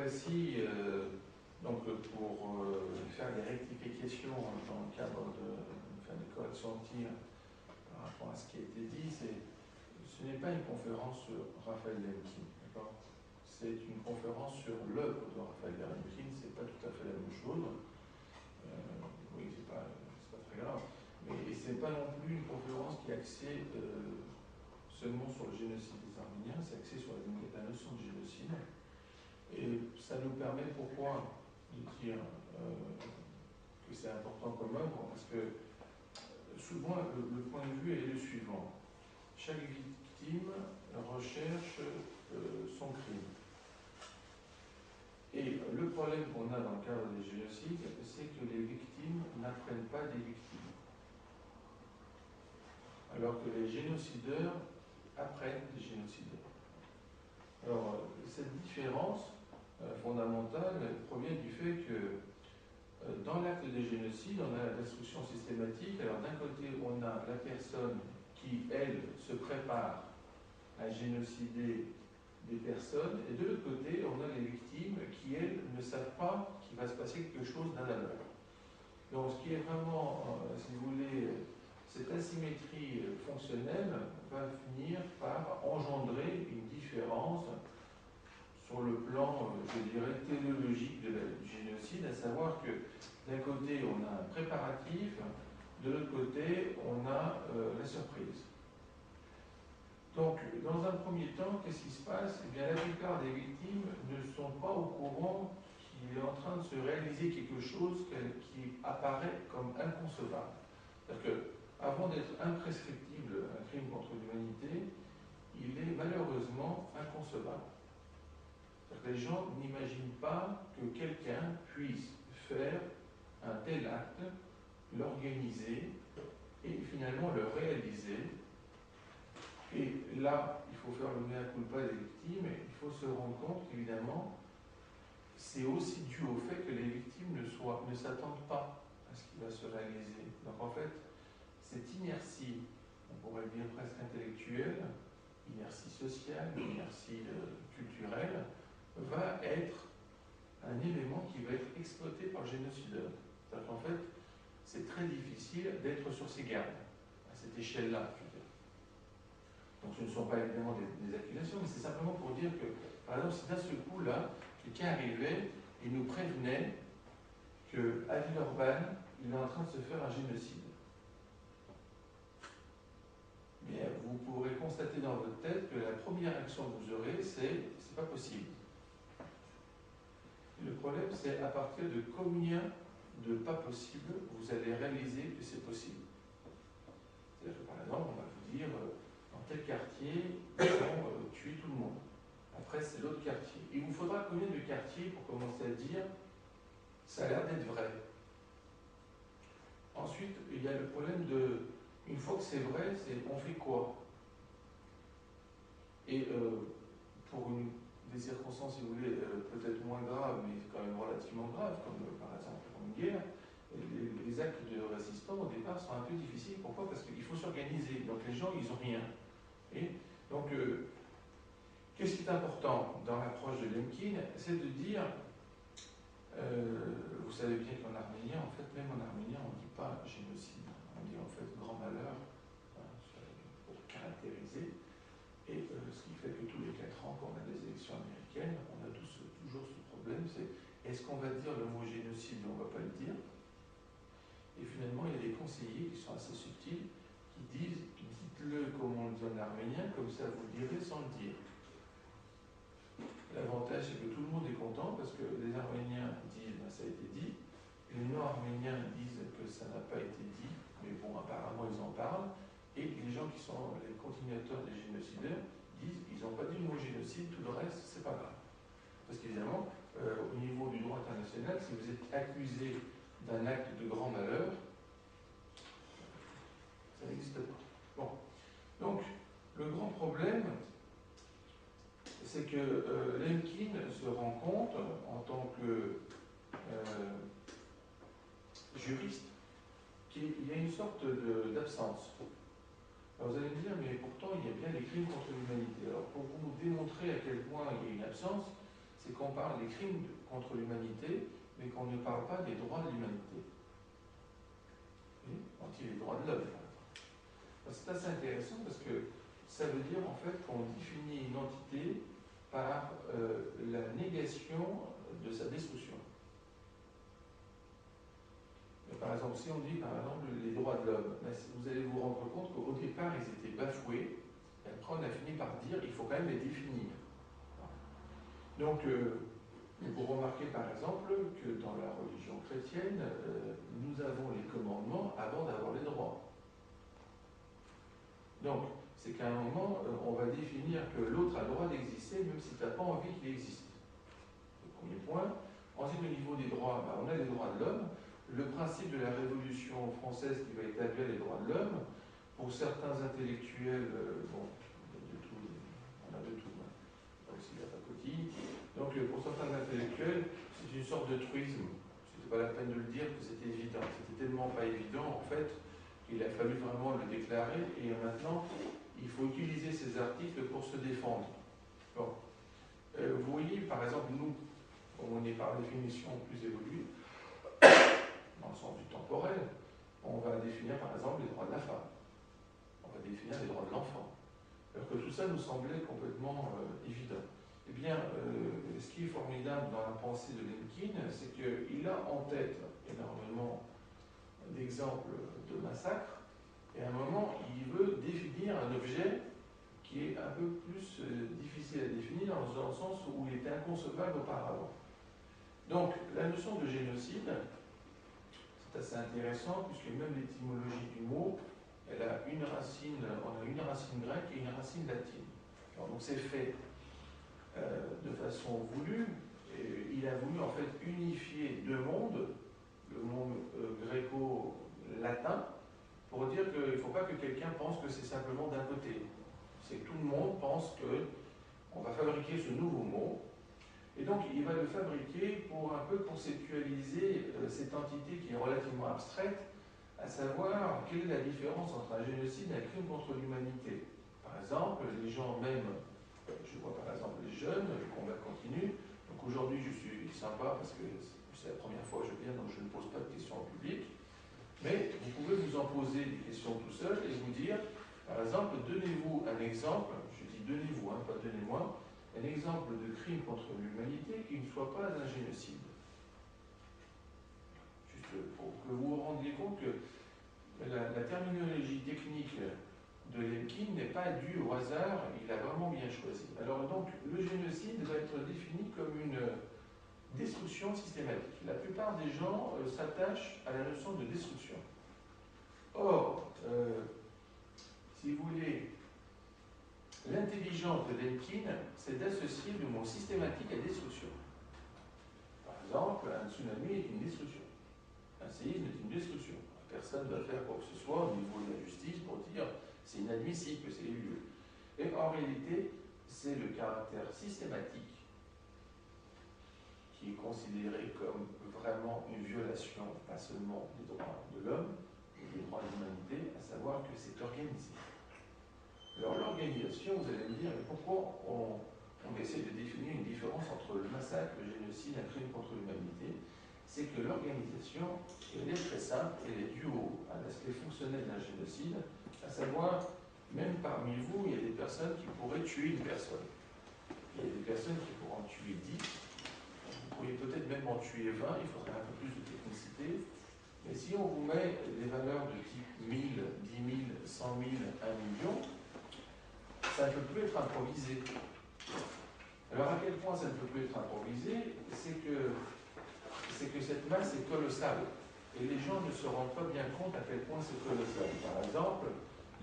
précis, donc pour faire des rectifications dans le cadre faire des corrections de tir par rapport à ce qui a été dit, ce n'est pas une conférence sur Raphaël Lemkin, d'accord? C'est une conférence sur l'œuvre de Raphaël Lemkin, c'est pas tout à fait la même chose. Oui, c'est pas très grave. Mais c'est pas non plus une conférence qui est axée seulement sur le génocide des Arméniens, c'est axé sur la notion de génocide. Et ça nous permet pourquoi de dire que c'est important comme œuvre, parce que souvent le point de vue est le suivant. Chaque victime recherche son crime. Et le problème qu'on a dans le cadre des génocides, c'est que les victimes n'apprennent pas des victimes. Alors que les génocideurs apprennent des génocideurs. Alors, cette différence fondamentale provient du fait que dans l'acte de génocide, on a la destruction systématique. Alors, d'un côté, on a la personne qui, elle, se prépare à génocider des personnes, et de l'autre côté, on a les victimes qui, elles, ne savent pas qu'il va se passer quelque chose d'un à l'autre. Donc, ce qui est vraiment, si vous voulez, cette asymétrie fonctionnelle va finir par engendrer une différence sur le plan, je dirais, théologique du génocide, à savoir que d'un côté, on a un préparatif, de l'autre côté, on a la surprise. Donc, dans un premier temps, qu'est-ce qui se passe? Eh bien, la plupart des victimes ne sont pas au courant qu'il est en train de se réaliser quelque chose qui apparaît comme inconcevable. C'est-à-dire qu'avant d'être imprescriptible, un crime contre l'humanité, il est malheureusement inconcevable. C'est-à-dire que les gens n'imaginent pas que quelqu'un puisse faire un tel acte, l'organiser et finalement le réaliser. Et là, il faut faire le mea culpa des victimes, et il faut se rendre compte qu'évidemment, c'est aussi dû au fait que les victimes ne s'attendent pas à ce qui va se réaliser. Donc en fait, cette inertie, on pourrait dire presque intellectuelle, inertie sociale, inertie culturelle, va être un élément qui va être exploité par le génocideur. C'est-à-dire qu'en fait, c'est très difficile d'être sur ses gardes, à cette échelle-là. Donc ce ne sont pas évidemment des accusations, mais c'est simplement pour dire que, par exemple, si d'un seul coup, là, quelqu'un arrivait et nous prévenait qu'à Villeurbanne, il est en train de se faire un génocide. Mais vous pourrez constater dans votre tête que la première action que vous aurez, c'est pas possible. Et le problème, c'est à partir de combien de pas possibles vous allez réaliser que c'est possible. C'est-à-dire que, par exemple, on va vous dire, dans tel quartier, ils vont tuer tout le monde. Après, c'est l'autre quartier. Il vous faudra combien de quartiers pour commencer à dire, ça a l'air d'être vrai. Ensuite, il y a le problème de, une fois que c'est vrai, on fait quoi? Et pour des circonstances, si vous voulez, peut-être moins graves, mais quand même relativement graves, comme par exemple une guerre, les actes de résistance au départ sont un peu difficiles. Pourquoi? Parce qu'il faut s'organiser. Donc les gens, ils n'ont rien. Et donc, qu'est-ce qui est important dans l'approche de Lemkin? C'est de dire, vous savez bien qu'en arménien, en fait, même en arménien, on ne dit pas génocide. On dit en fait grand malheur, pour caractériser. Et ce qui fait que tous les 4 ans, quand on a des élections américaines, on a toujours ce problème, c'est est-ce qu'on va dire le mot génocide ou on ne va pas le dire? Et finalement, il y a des conseillers qui sont assez subtils, qui disent, dites-le comme on le dit en arménien, comme ça vous le direz sans le dire. L'avantage, c'est que tout le monde est content, parce que les Arméniens disent, ben, ça a été dit, les non-arméniens disent que ça n'a pas été dit, mais bon, apparemment, ils en parlent. Et les gens qui sont les continuateurs des génocideurs disent qu'ils n'ont pas dit le mot génocide, tout le reste, c'est pas grave. Parce qu'évidemment, au niveau du droit international, si vous êtes accusé d'un acte de grand malheur, ça n'existe pas. Bon. Donc, le grand problème, c'est que Lemkin se rend compte, en tant que juriste, qu'il y a une sorte d'absence. Alors vous allez me dire, mais pourtant il y a bien les crimes contre l'humanité. Alors pour vous démontrer à quel point il y a une absence, c'est qu'on parle des crimes contre l'humanité, mais qu'on ne parle pas des droits de l'humanité. Les droits de l'homme. C'est assez intéressant parce que ça veut dire en fait qu'on définit une entité par la négation de sa destruction. Par exemple, si on dit par exemple les droits de l'homme, vous allez vous rendre compte qu'au départ ils étaient bafoués, et après on a fini par dire qu'il faut quand même les définir. Donc, vous remarquez par exemple que dans la religion chrétienne, nous avons les commandements avant d'avoir les droits. Donc, c'est qu'à un moment, on va définir que l'autre a le droit d'exister, même si tu n'as pas envie qu'il existe. Le premier point. Ensuite, au niveau des droits, on a les droits de l'homme. Le principe de la Révolution française qui va établir les droits de l'homme, pour certains intellectuels, bon, de tout, on a de tout, hein. Aussi la pacotille. Donc, pour certains intellectuels, c'est une sorte de truisme. C'était pas la peine de le dire que c'était évident. C'était tellement pas évident, en fait, qu'il a fallu vraiment le déclarer. Et maintenant, il faut utiliser ces articles pour se défendre. Bon. Vous voyez, par exemple, nous, comme on est par définition plus évolué, dans le sens du temporel, on va définir par exemple les droits de la femme. On va définir les droits de l'enfant. Alors que tout ça nous semblait complètement évident. Eh bien, ce qui est formidable dans la pensée de Lemkin, c'est qu'il a en tête énormément d'exemples de massacres, et à un moment, il veut définir un objet qui est un peu plus difficile à définir, dans le sens où il était inconcevable auparavant. Donc, la notion de génocide, c'est assez intéressant, puisque même l'étymologie du mot, elle a une racine, on a une racine grecque et une racine latine. Alors, donc c'est fait de façon voulue. Et il a voulu en fait unifier deux mondes, le monde gréco-latin, pour dire qu'il ne faut pas que quelqu'un pense que c'est simplement d'un côté. C'est que tout le monde pense qu'on va fabriquer ce nouveau mot. Et donc, il va le fabriquer pour un peu conceptualiser cette entité qui est relativement abstraite, à savoir quelle est la différence entre un génocide et un crime contre l'humanité. Par exemple, les gens même, je vois par exemple les jeunes, le combat continue. Donc aujourd'hui, je suis sympa parce que c'est la première fois que je viens, donc je ne pose pas de questions en public. Mais vous pouvez vous en poser des questions tout seul et vous dire, par exemple, donnez-vous un exemple, je dis donnez-vous, hein, pas donnez-moi, un exemple de crime contre l'humanité qui ne soit pas un génocide. Juste pour que vous vous rendiez compte que la terminologie technique de Lemkin n'est pas due au hasard, il a vraiment bien choisi. Alors donc, le génocide va être défini comme une destruction systématique. La plupart des gens s'attachent à la notion de destruction. Or, si vous voulez, l'intelligence de Lemkin, c'est d'associer le mot systématique à destruction. Par exemple, un tsunami est une destruction. Un séisme est une destruction. Personne ne va faire quoi que ce soit au niveau de la justice pour dire c'est inadmissible que c'est eu lieu. Et en réalité, c'est le caractère systématique qui est considéré comme vraiment une violation, pas seulement des droits de l'homme, mais des droits de l'humanité, à savoir que c'est organisé. Alors l'organisation, vous allez me dire, mais pourquoi on essaie de définir une différence entre le massacre, le génocide, un crime contre l'humanité? C'est que l'organisation, elle est très simple, elle est due à l'aspect fonctionnel d'un génocide, à savoir, même parmi vous, il y a des personnes qui pourraient tuer une personne. Il y a des personnes qui pourront en tuer 10, vous pourriez peut-être même en tuer 20, il faudrait un peu plus de technicité. Mais si on vous met des valeurs de type 1000, 10 000, 100 000, 1 million, ça ne peut plus être improvisé. Alors à quel point ça ne peut plus être improvisé? C'est que cette masse est colossale. Et les gens ne se rendent pas bien compte à quel point c'est colossal. Par exemple,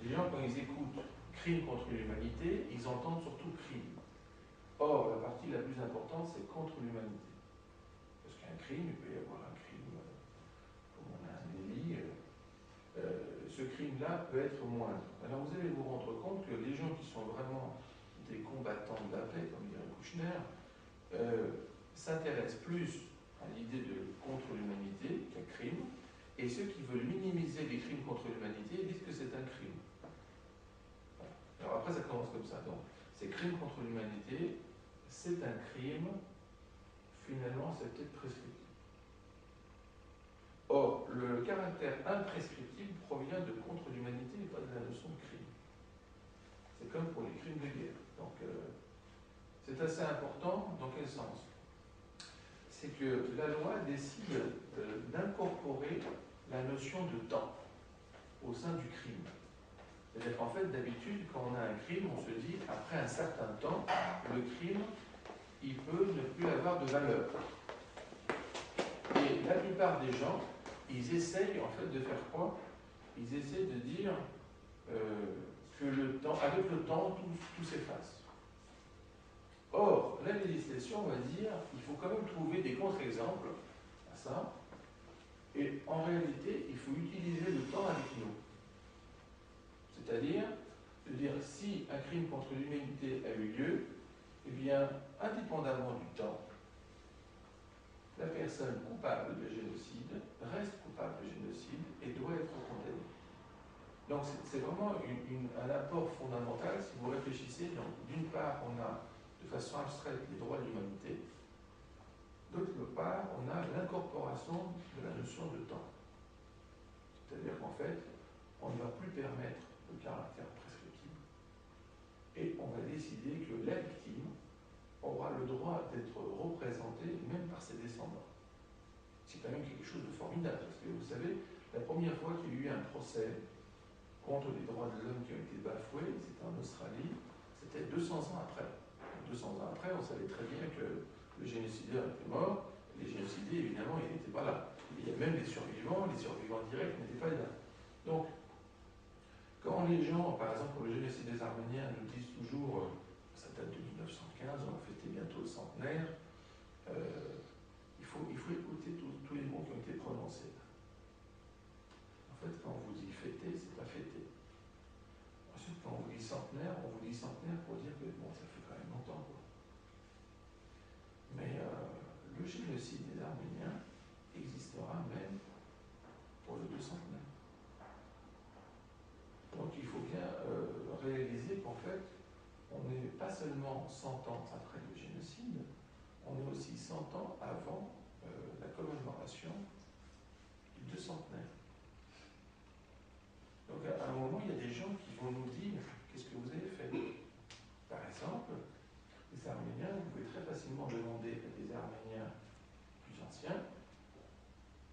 les gens, quand ils écoutent crime contre l'humanité, ils entendent surtout crime. Or, la partie la plus importante, c'est contre l'humanité. Parce qu'un crime, il peut y avoir un crime, comme on a un délit, ce crime-là peut être moindre. Alors vous allez vous rendre compte que les gens qui sont vraiment des combattants de la paix, comme dirait Kouchner, s'intéressent plus à l'idée de contre l'humanité qu'un crime, et ceux qui veulent minimiser les crimes contre l'humanité disent que c'est un crime. Alors après ça commence comme ça. Donc, c'est crime contre l'humanité, c'est un crime finalement, c'est peut-être prescriptible. Or, le caractère imprescriptible provient de contre l'humanité et pas de la notion de crime. C'est comme pour les crimes de guerre. Donc, c'est assez important. Dans quel sens? C'est que la loi décide d'incorporer la notion de temps au sein du crime. C'est-à-dire qu'en fait, d'habitude, quand on a un crime, on se dit, après un certain temps, le crime, il peut ne plus avoir de valeur. Et la plupart des gens, ils essayent en fait de faire quoi? Ils essayent de dire que le temps, avec le temps, tout s'efface. Or, la législation va dire qu'il faut quand même trouver des contre-exemples à ça, et en réalité, il faut utiliser le temps avec nous. C'est-à-dire, de dire si un crime contre l'humanité a eu lieu, eh bien, indépendamment du temps, la personne coupable de génocide reste coupable de génocide et doit être condamnée. Donc c'est vraiment un apport fondamental si vous réfléchissez. Donc d'une part, on a de façon abstraite les droits de l'humanité, d'autre part, on a l'incorporation de la notion de temps. C'est-à-dire qu'en fait, on ne va plus permettre le caractère prescriptible et on va décider que la victime aura le droit d'être représentée même par ses descendants. C'est quand même quelque chose de formidable, parce que vous savez, la première fois qu'il y a eu un procès contre les droits de l'homme qui ont été bafoués, c'était en Australie, c'était 200 ans après. 200 ans après, on savait très bien que le génocideur était mort, les génocidés, évidemment, ils n'étaient pas là. Il y a même les survivants directs n'étaient pas là. Donc, quand les gens, par exemple, pour le génocide des Arméniens, nous disent toujours, ça date de 1915, on va fêter bientôt le centenaire, il faut écouter tous les mots qui ont été prononcés. En fait, quand on vous dit fêter, c'est pas fêter. Ensuite, quand on vous dit centenaire, on vous dit centenaire pour dire que bon, ça fait quand même longtemps, quoi. Mais le génocide des Arméniens existera même pour le 200e. Donc il faut bien réaliser qu'en fait, on n'est pas seulement 100 ans après le génocide, on est aussi 100 ans avant la commémoration du 200e. Donc à un moment, il y a des gens qui vont nous dire qu'est-ce que vous avez fait. Par exemple, les Arméniens, vous pouvez très facilement demander à des Arméniens plus anciens,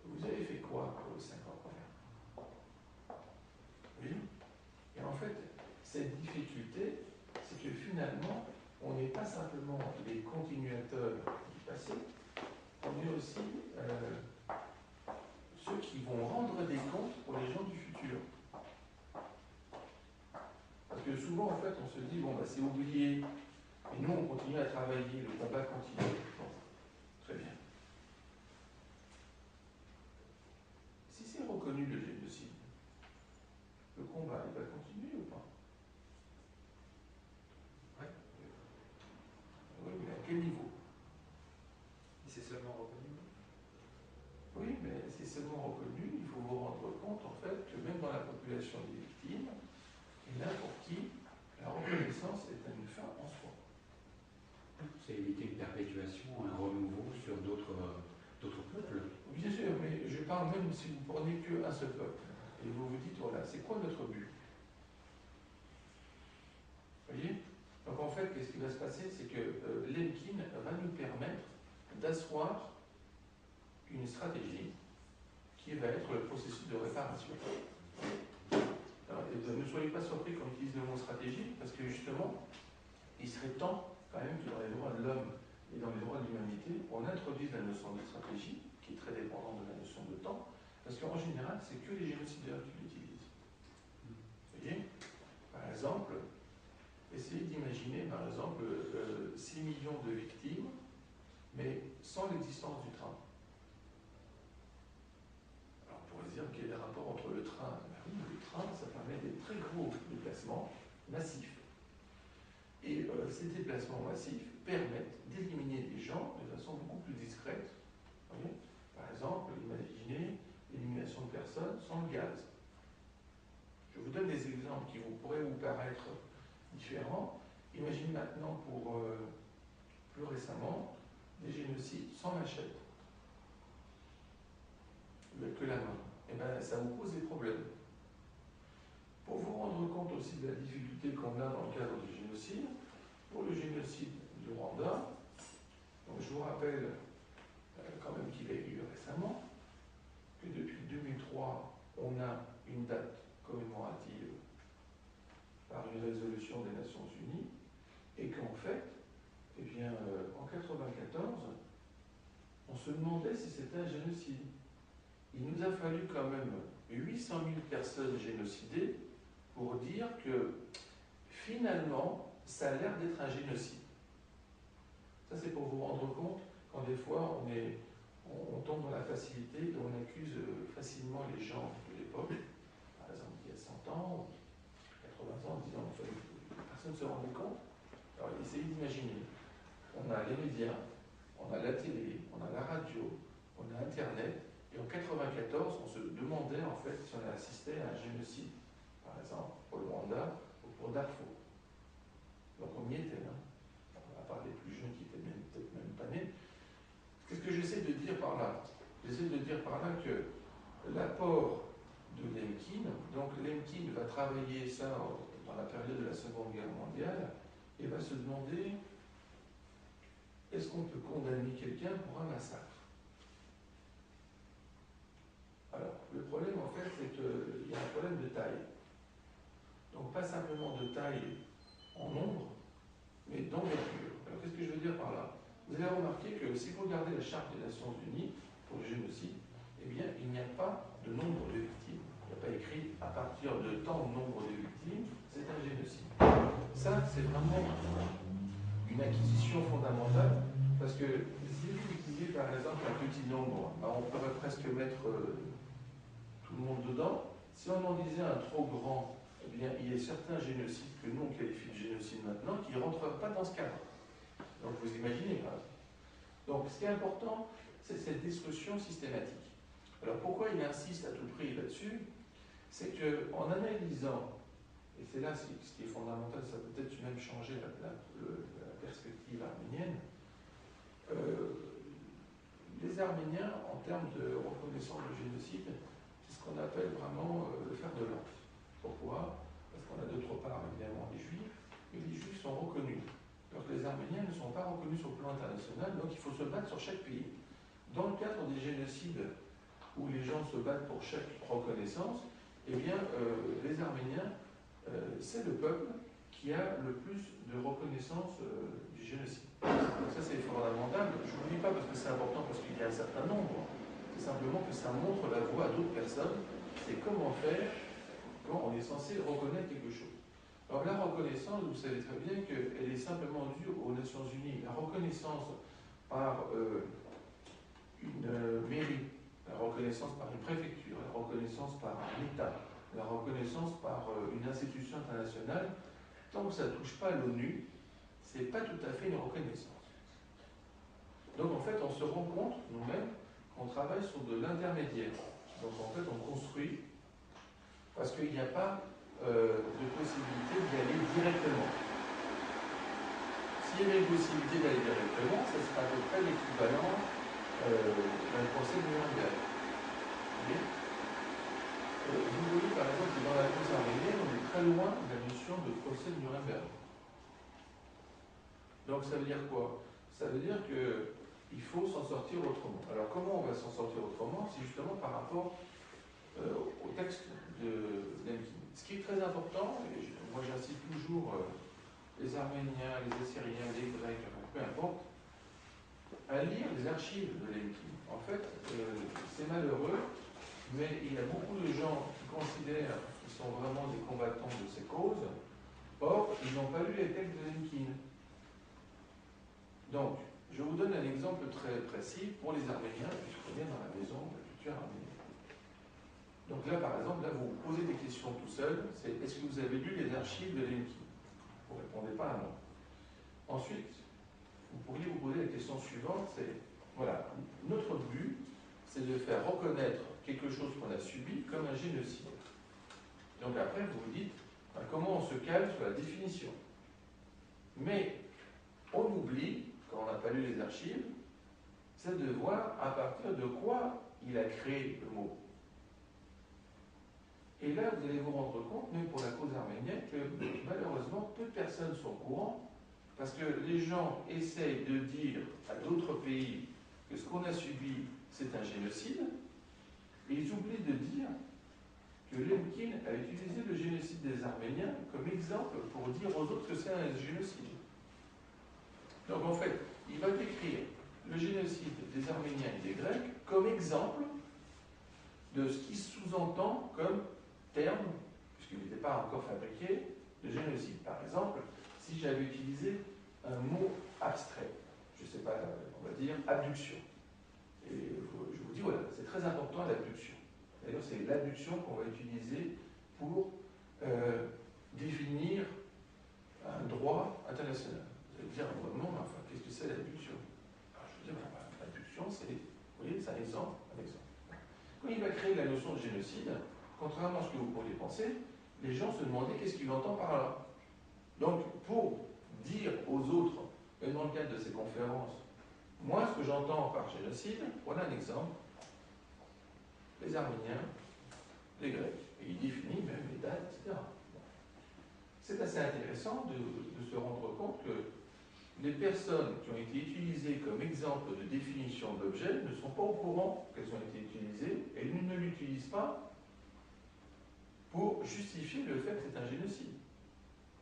vous avez fait quoi pour les 50 premières? Oui. Et en fait, cette difficulté, c'est que finalement, on n'est pas simplement les continuateurs du passé, on est aussi ceux qui vont rendre des comptes pour les gens du futur. Parce que souvent, en fait, on se dit, bon, bah, c'est oublié, et nous, on continue à travailler, le combat continue. Bon, très bien. Si c'est reconnu le génocide, le combat, il va continuer ou pas? Oui. Oui, mais à quel niveau? Et c'est seulement reconnu? Oui, mais c'est seulement reconnu, il faut vous rendre compte, en fait, que même dans la population des victimes, il y en a pour qui la reconnaissance est une fin en soi. C'est éviter une perpétuation, un renouveau sur d'autres peuples. Bien sûr, mais je parle même si vous prenez qu'un seul peuple. Et vous vous dites, voilà, c'est quoi notre but? Vous voyez? Donc en fait, qu'est-ce qui va se passer? C'est que l'Emkin va nous permettre d'asseoir une stratégie qui va être le processus de réparation. Alors, ne soyez pas surpris quand on utilise le mot stratégie, parce que justement, il serait temps quand même que dans les droits de l'homme et dans les droits de l'humanité, on introduise la notion de stratégie, qui est très dépendante de la notion de temps, parce qu'en général, c'est que les génocideurs qui l'utilisent. Vous voyez? Par exemple, essayez d'imaginer, par exemple, 6 millions de victimes, mais sans l'existence du train. Alors, on pourrait se dire quel est le rapport entre le train? Ben oui, le train, ça permet des très gros déplacements massifs. Et ces déplacements massifs permettent d'éliminer des gens de façon beaucoup plus discrète. Vous voyez? Par exemple, imaginez l'élimination de personnes sans le gaz. Je vous donne des exemples qui pourraient vous paraître différents. Imaginez maintenant pour plus récemment des génocides sans machette, que la main, eh ben, ça vous pose des problèmes. Pour vous rendre compte aussi de la difficulté qu'on a dans le cadre du génocide, pour le génocide du Rwanda, donc je vous rappelle quand même qu'il a eu lieu récemment, que depuis 2003, on a une date commémorative par une résolution des Nations Unies, et qu'en fait, eh bien, en 1994, on se demandait si c'était un génocide. Il nous a fallu quand même 800 000 personnes génocidées pour dire que finalement, ça a l'air d'être un génocide. Ça, c'est pour vous rendre compte quand des fois on tombe dans la facilité et on accuse facilement les gens de l'époque, par exemple il y a 100 ans, 80 ans, en disant que personne ne se rendait compte. Alors essayez d'imaginer. On a les médias, on a la télé, on a la radio, on a Internet, et en 1994, on se demandait en fait si on assistait à un génocide, par exemple pour le Rwanda ou pour Darfour. Donc on y était, hein, à part les plus jeunes qui étaient peut-être même pas nés. Qu'est-ce que j'essaie de dire par là? J'essaie de dire par là que l'apport de Lemkin, donc Lemkin va travailler ça dans la période de la Seconde Guerre mondiale, et va se demander est-ce qu'on peut condamner quelqu'un pour un massacre? Alors, le problème en fait, c'est qu'il y a un problème de taille. Donc pas simplement de taille en nombre, mais d'envergure. Alors qu'est-ce que je veux dire par là? Vous avez remarqué que si vous regardez la Charte des Nations Unies pour le génocide, eh bien, il n'y a pas de nombre de victimes. Il n'y a pas écrit à partir de tant de nombre de victimes, c'est un génocide. Ça, c'est vraiment une acquisition fondamentale, parce que si vous utilisez par exemple un petit nombre, on pourrait presque mettre tout le monde dedans. Si on en disait un trop grand, eh bien, il y a certains génocides que nous on qualifie de génocide maintenant qui ne rentrent pas dans ce cadre. Donc vous imaginez, par exemple. Donc ce qui est important, c'est cette destruction systématique. Alors pourquoi il insiste à tout prix là-dessus? C'est qu'en analysant, et c'est là ce qui est fondamental, ça peut peut-être même changer la perspective arménienne, les Arméniens, en termes de reconnaissance du génocide, c'est ce qu'on appelle vraiment le fer de lance. Pourquoi? Parce qu'on a d'autre part évidemment les Juifs, et les Juifs sont reconnus. Alors que les Arméniens ne sont pas reconnus sur le plan international, donc il faut se battre sur chaque pays. Dans le cadre des génocides où les gens se battent pour chaque reconnaissance, eh bien, les Arméniens, c'est le peuple qui a le plus de reconnaissance du génocide. Donc ça, c'est fondamental. Je ne vous dis pas parce que c'est important, parce qu'il y a un certain nombre. C'est simplement que ça montre la voie à d'autres personnes. C'est comment faire quand on est censé reconnaître quelque chose. Alors la reconnaissance, vous savez très bien qu'elle est simplement due aux Nations Unies. La reconnaissance par une mairie, la reconnaissance par une préfecture, la reconnaissance par un État, la reconnaissance par une institution internationale, tant que ça ne touche pas à l'ONU, ce n'est pas tout à fait une reconnaissance. Donc en fait, on se rend compte, nous-mêmes, qu'on travaille sur de l'intermédiaire. Donc en fait, on construit, parce qu'il n'y a pas de possibilité d'y aller directement. S'il y avait une possibilité d'aller directement, ce serait à peu près l'équivalent d'un procès de Nuremberg. Vous voyez par exemple que dans la cause arménienne, on est très loin de la notion de procès de Nuremberg. Donc ça veut dire quoi? Ça veut dire qu'il faut s'en sortir autrement. Alors comment on va s'en sortir autrement? C'est justement par rapport au texte de Lemkin. Ce qui est très important, et moi j'incite toujours les Arméniens, les Assyriens, les Grecs, peu importe, à lire les archives de Lemkin. En fait, c'est malheureux, mais il y a beaucoup de gens qui considèrent qu'ils sont vraiment des combattants de ces causes. Or, ils n'ont pas lu les textes de Lemkin. Donc, je vous donne un exemple très précis pour les Arméniens, puisqu'on est dans la maison de la culture arménienne. Donc là, par exemple, là, vous posez des questions tout seul, c'est est-ce que vous avez lu les archives de Lemkin? Vous ne répondez pas à non. Ensuite, vous pourriez vous poser la question suivante, c'est, voilà, notre but, c'est de faire reconnaître quelque chose qu'on a subi comme un génocide. Donc après, vous vous dites, comment on se cale sur la définition? Mais on oublie, quand on n'a pas lu les archives, c'est de voir à partir de quoi il a créé le mot. Et là, vous allez vous rendre compte, même pour la cause arménienne, que malheureusement, peu de personnes sont au courant, parce que les gens essayent de dire à d'autres pays que ce qu'on a subi, c'est un génocide, et ils oublient de dire que Lemkin a utilisé le génocide des Arméniens comme exemple pour dire aux autres que c'est un génocide. Donc en fait, il va décrire le génocide des Arméniens et des Grecs comme exemple de ce qui sous-entend comme terme, puisqu'il n'était pas encore fabriqué, de génocide. Par exemple, si j'avais utilisé un mot abstrait, je ne sais pas, on va dire abduction. Et je vous dis, voilà, c'est très important l'abduction. D'ailleurs, c'est l'abduction qu'on va utiliser pour définir un droit international. Vous allez me dire, non, mais enfin, qu'est-ce que c'est l'abduction? Je veux dire, l'abduction, c'est, vous voyez, c'est un exemple. Quand il va créer la notion de génocide, contrairement à ce que vous pourriez penser, les gens se demandaient qu'est-ce qu'il entend par là. Donc, pour dire aux autres, même dans le cadre de ces conférences, moi, ce que j'entends par génocide, voilà un exemple, les Arméniens, les Grecs. Et il définit même les dates, etc. C'est assez intéressant de se rendre compte que les personnes qui ont été utilisées comme exemple de définition d'objets ne sont pas au courant qu'elles ont été utilisées et ne l'utilisent pas pour justifier le fait que c'est un génocide.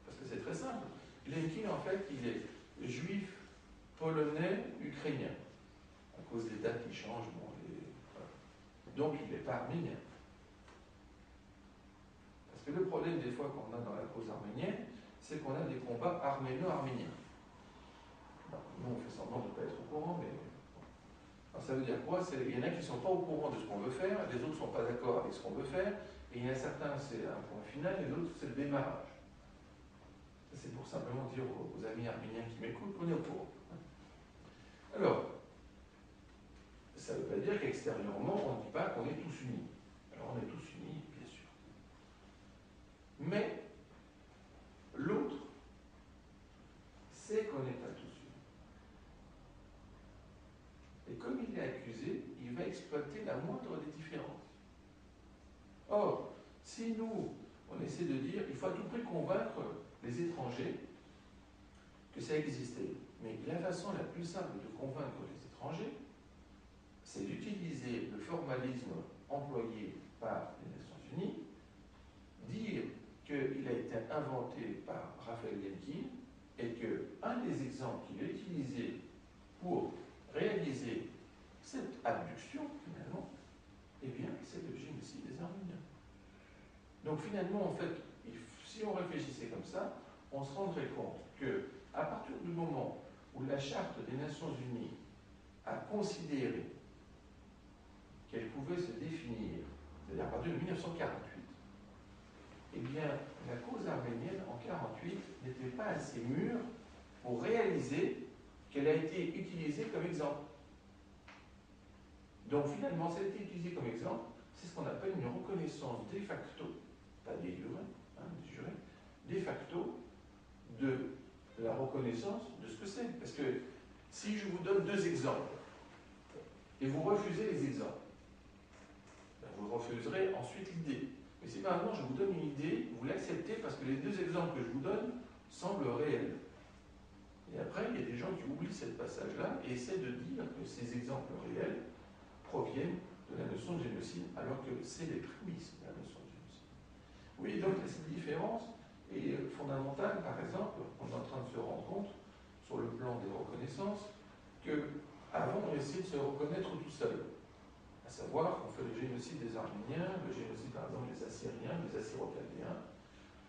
Parce que c'est très simple. Lemkin, en fait, il est juif, polonais, ukrainien. À cause des dates qui changent, bon, voilà. Donc il n'est pas arménien. Parce que le problème des fois qu'on a dans la cause arménienne, c'est qu'on a des combats arméno-arméniens. Nous, on fait semblant de ne pas être au courant, mais... Alors, ça veut dire quoi? Il y en a qui ne sont pas au courant de ce qu'on veut faire, les autres ne sont pas d'accord avec ce qu'on veut faire, et il y en a certains, c'est un point final, et d'autres, c'est le démarrage. C'est pour simplement dire aux amis arméniens qui m'écoutent qu'on est au courant. Alors, ça ne veut pas dire qu'extérieurement, on ne dit pas qu'on est tous unis. Alors, on est tous unis, bien sûr. Mais, l'autre sait qu'on n'est pas tous unis. Et comme il est accusé, il va exploiter la moindre des différences. Or, si nous, on essaie de dire, il faut à tout prix convaincre les étrangers que ça existait. Mais la façon la plus simple de convaincre les étrangers, c'est d'utiliser le formalisme employé par les Nations Unies, dire qu'il a été inventé par Raphaël Lemkin et qu'un des exemples qu'il a utilisé pour réaliser cette abduction, finalement, eh bien, c'est le génocide des Arméniens. Donc finalement, en fait, si on réfléchissait comme ça, on se rendrait compte que à partir du moment où la Charte des Nations Unies a considéré qu'elle pouvait se définir, c'est-à-dire à partir de 1948, eh bien, la cause arménienne, en 1948, n'était pas assez mûre pour réaliser qu'elle a été utilisée comme exemple. Donc finalement, ça a été utilisé comme exemple, c'est ce qu'on appelle une reconnaissance de facto, pas de jure, de facto, de la reconnaissance de ce que c'est. Parce que si je vous donne deux exemples, et vous refusez les exemples, ben vous refuserez ensuite l'idée. Mais si maintenant je vous donne une idée, vous l'acceptez parce que les deux exemples que je vous donne semblent réels. Et après, il y a des gens qui oublient ce passage-là et essaient de dire que ces exemples réels proviennent de la notion de génocide, alors que c'est les prémices de la notion de génocide. Oui, donc cette différence est fondamentale. Par exemple, on est en train de se rendre compte, sur le plan des reconnaissances, qu'avant on essayait de se reconnaître tout seul. À savoir qu'on fait le génocide des Arméniens, le génocide par exemple des Assyriens, des Assyro-Chaldéens,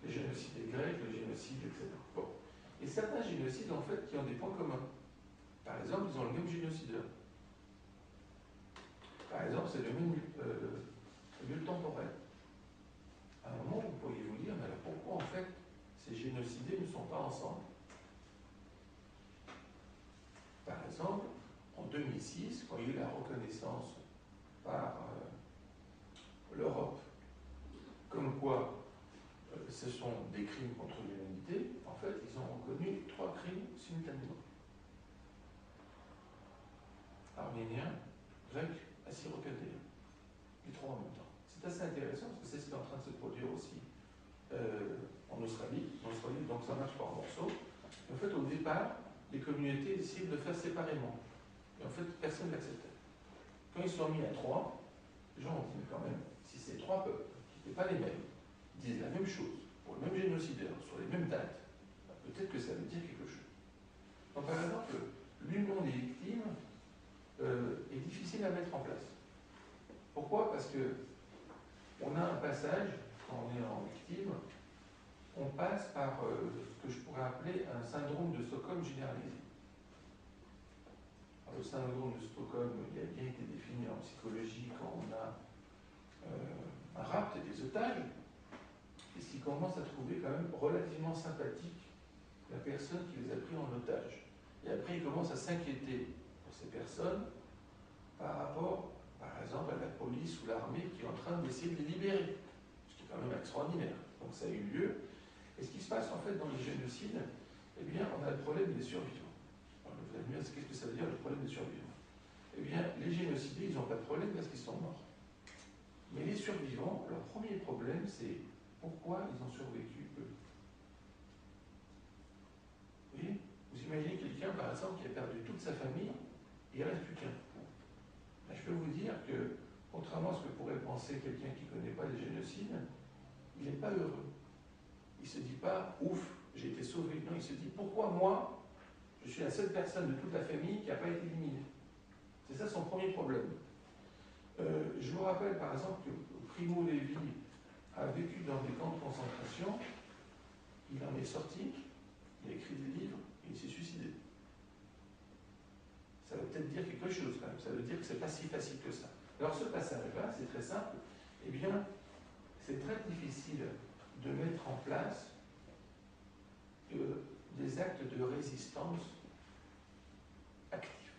le génocide des Grecs, le génocide, etc. Bon. Et certains génocides, en fait, qui ont des points communs. Par exemple, ils ont le même génocideur. Par exemple, c'est le même lieu temporel. À un moment, vous pourriez vous dire, mais alors pourquoi, en fait, ces génocidés ne sont pas ensemble? Par exemple, en 2006, quand il y a eu la reconnaissance par l'Europe, comme quoi ce sont des crimes contre l'humanité, en fait, ils ont reconnu 3 crimes simultanément. Arménie, Australie, donc ça marche par morceaux. Et en fait, au départ, les communautés décident de le faire séparément. Et en fait, personne n'acceptait. Quand ils sont mis à 3, les gens ont dit, mais quand même, si c'est 3 peuples, qui n'étaient pas les mêmes, disent la même chose, pour le même génocideur, sur les mêmes dates, peut-être que ça veut dire quelque chose. Donc, par exemple, l'union des victimes est difficile à mettre en place. Pourquoi? Parce que on a un passage, quand on est en victime, on passe par ce que je pourrais appeler un syndrome de Stockholm généralisé. Alors, le syndrome de Stockholm, il a bien été défini en psychologie quand on a un rapt et des otages, et ce qui commence à trouver quand même relativement sympathique la personne qui les a pris en otage. Et après, il commence à s'inquiéter pour ces personnes par rapport, par exemple, à la police ou l'armée qui est en train d'essayer de les libérer, ce qui est quand même extraordinaire. Donc ça a eu lieu. Et ce qui se passe en fait dans les génocides, eh bien, on a le problème des survivants. Alors, vous allez me dire, qu'est-ce que ça veut dire le problème des survivants? Eh bien, les génocidés, ils n'ont pas de problème parce qu'ils sont morts. Mais les survivants, leur premier problème, c'est pourquoi ils ont survécu eux. Vous voyez? Vous imaginez quelqu'un, par exemple, qui a perdu toute sa famille, et il ne reste plus qu'un. Ben, je peux vous dire que, contrairement à ce que pourrait penser quelqu'un qui ne connaît pas les génocides, il n'est pas heureux. Il ne se dit pas, ouf, j'ai été sauvé. Non, il se dit, pourquoi moi, je suis la seule personne de toute la famille qui n'a pas été éliminée. C'est ça son premier problème. Je vous rappelle par exemple que Primo Levi a vécu dans des camps de concentration, il en est sorti, il a écrit des livres et il s'est suicidé. Ça veut peut-être dire quelque chose quand même, ça veut dire que c'est pas si facile que ça. Alors ce passage-là, c'est très simple, eh bien, c'est très difficile de mettre en place des actes de résistance actifs.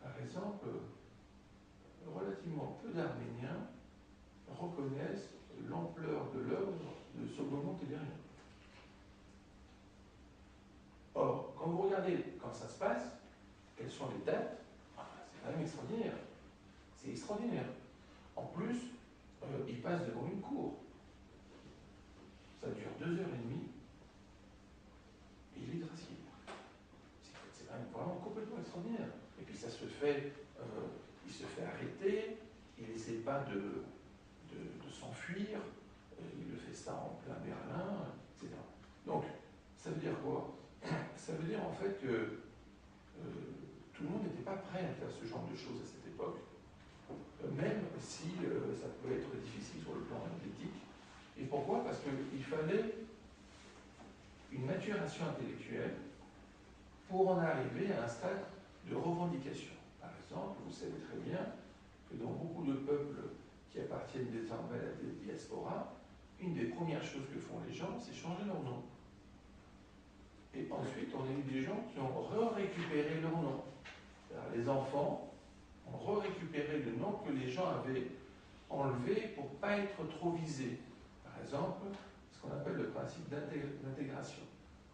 Par exemple, relativement peu d'Arméniens reconnaissent l'ampleur de l'œuvre de Solomon Télérien. Or, quand vous regardez quand ça se passe, quelles sont les dates, c'est quand même extraordinaire. C'est extraordinaire. En plus, il passe devant une cour. Ça dure 2h30 et il est gracié. C'est quand même vraiment complètement extraordinaire. Et puis ça se fait, il se fait arrêter, il n'essaie pas de s'enfuir, il le fait ça en plein Berlin, etc. Donc, ça veut dire quoi? Ça veut dire en fait que tout le monde n'était pas prêt à faire ce genre de choses à cette époque, même si ça pouvait être difficile sur le plan athlétique. Et pourquoi? Parce qu'il fallait une maturation intellectuelle pour en arriver à un stade de revendication. Par exemple, vous savez très bien que dans beaucoup de peuples qui appartiennent désormais à la diaspora, une des premières choses que font les gens, c'est changer leur nom. Et ensuite, on a eu des gens qui ont récupéré leur nom. Alors, les enfants ont récupéré le nom que les gens avaient enlevé pour ne pas être trop visés. Par exemple, ce qu'on appelle le principe d'intégration.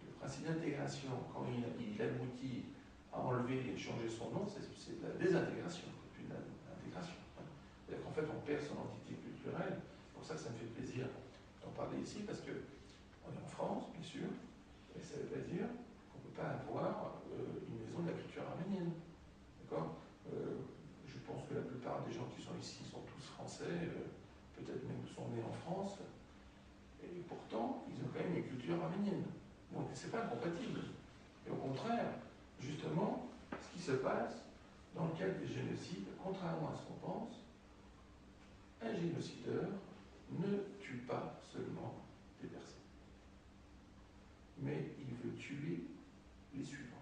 Le principe d'intégration, quand il aboutit à enlever et changer son nom, c'est de la désintégration, c'est plus de l'intégration. C'est-à-dire qu'en fait, on perd son entité culturelle. C'est pour ça que ça me fait plaisir d'en parler ici, parce qu'on est en France, bien sûr, mais ça ne veut pas dire qu'on ne peut pas avoir une maison de la culture arménienne. D'accord? Je pense que la plupart des gens qui sont ici sont tous français, peut-être même sont nés en France, et pourtant, ils ont quand même une culture arménienne. Donc, ce n'est pas incompatible. Et au contraire, justement, ce qui se passe dans le cadre des génocides, contrairement à ce qu'on pense, un génocideur ne tue pas seulement des personnes, mais il veut tuer les suivantes.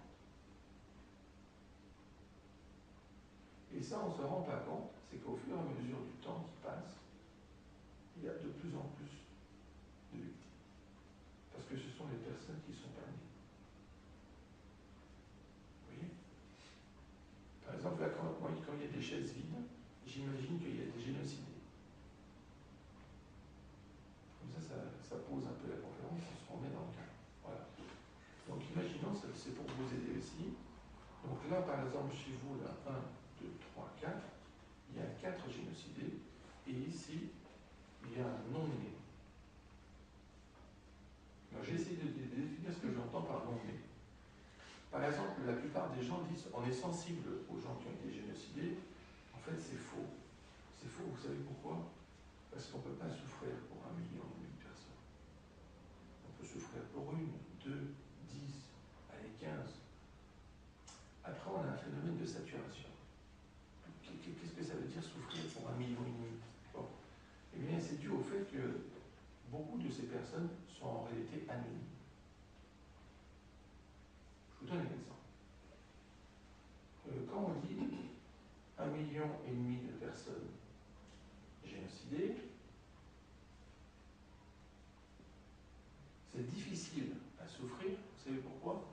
Et ça, on ne se rend pas compte, c'est qu'au fur et à mesure du temps qui passe, il y a de plus en plus de victimes. Parce que ce sont les personnes qui ne sont pas nées. Vous voyez? Par exemple, là, quand il y a des chaises vides, j'imagine qu'il y a des génocidés. Comme ça pose un peu la conférence, on se remet dans le cadre. Voilà. Donc imaginons, c'est pour vous aider aussi. Donc là, par exemple, chez vous, là, 1, 2, 3, 4, il y a 4 génocidés, et ici, il y a un non-né. Par exemple, la plupart des gens disent on est sensible aux gens qui ont été génocidés. En fait, c'est faux. C'est faux, vous savez pourquoi? Parce qu'on ne peut pas souffrir pour 1,5 million de personnes. On peut souffrir pour 1, 2, 10, allez, 15. Après, on a un phénomène de saturation. Qu'est-ce que ça veut dire souffrir pour 1,5 million? Bon. Eh bien, c'est dû au fait que beaucoup de ces personnes sont en réalité anonymes. Je vous donne un exemple. Quand on dit 1,5 million de personnes génocidées, c'est difficile à souffrir. Vous savez pourquoi?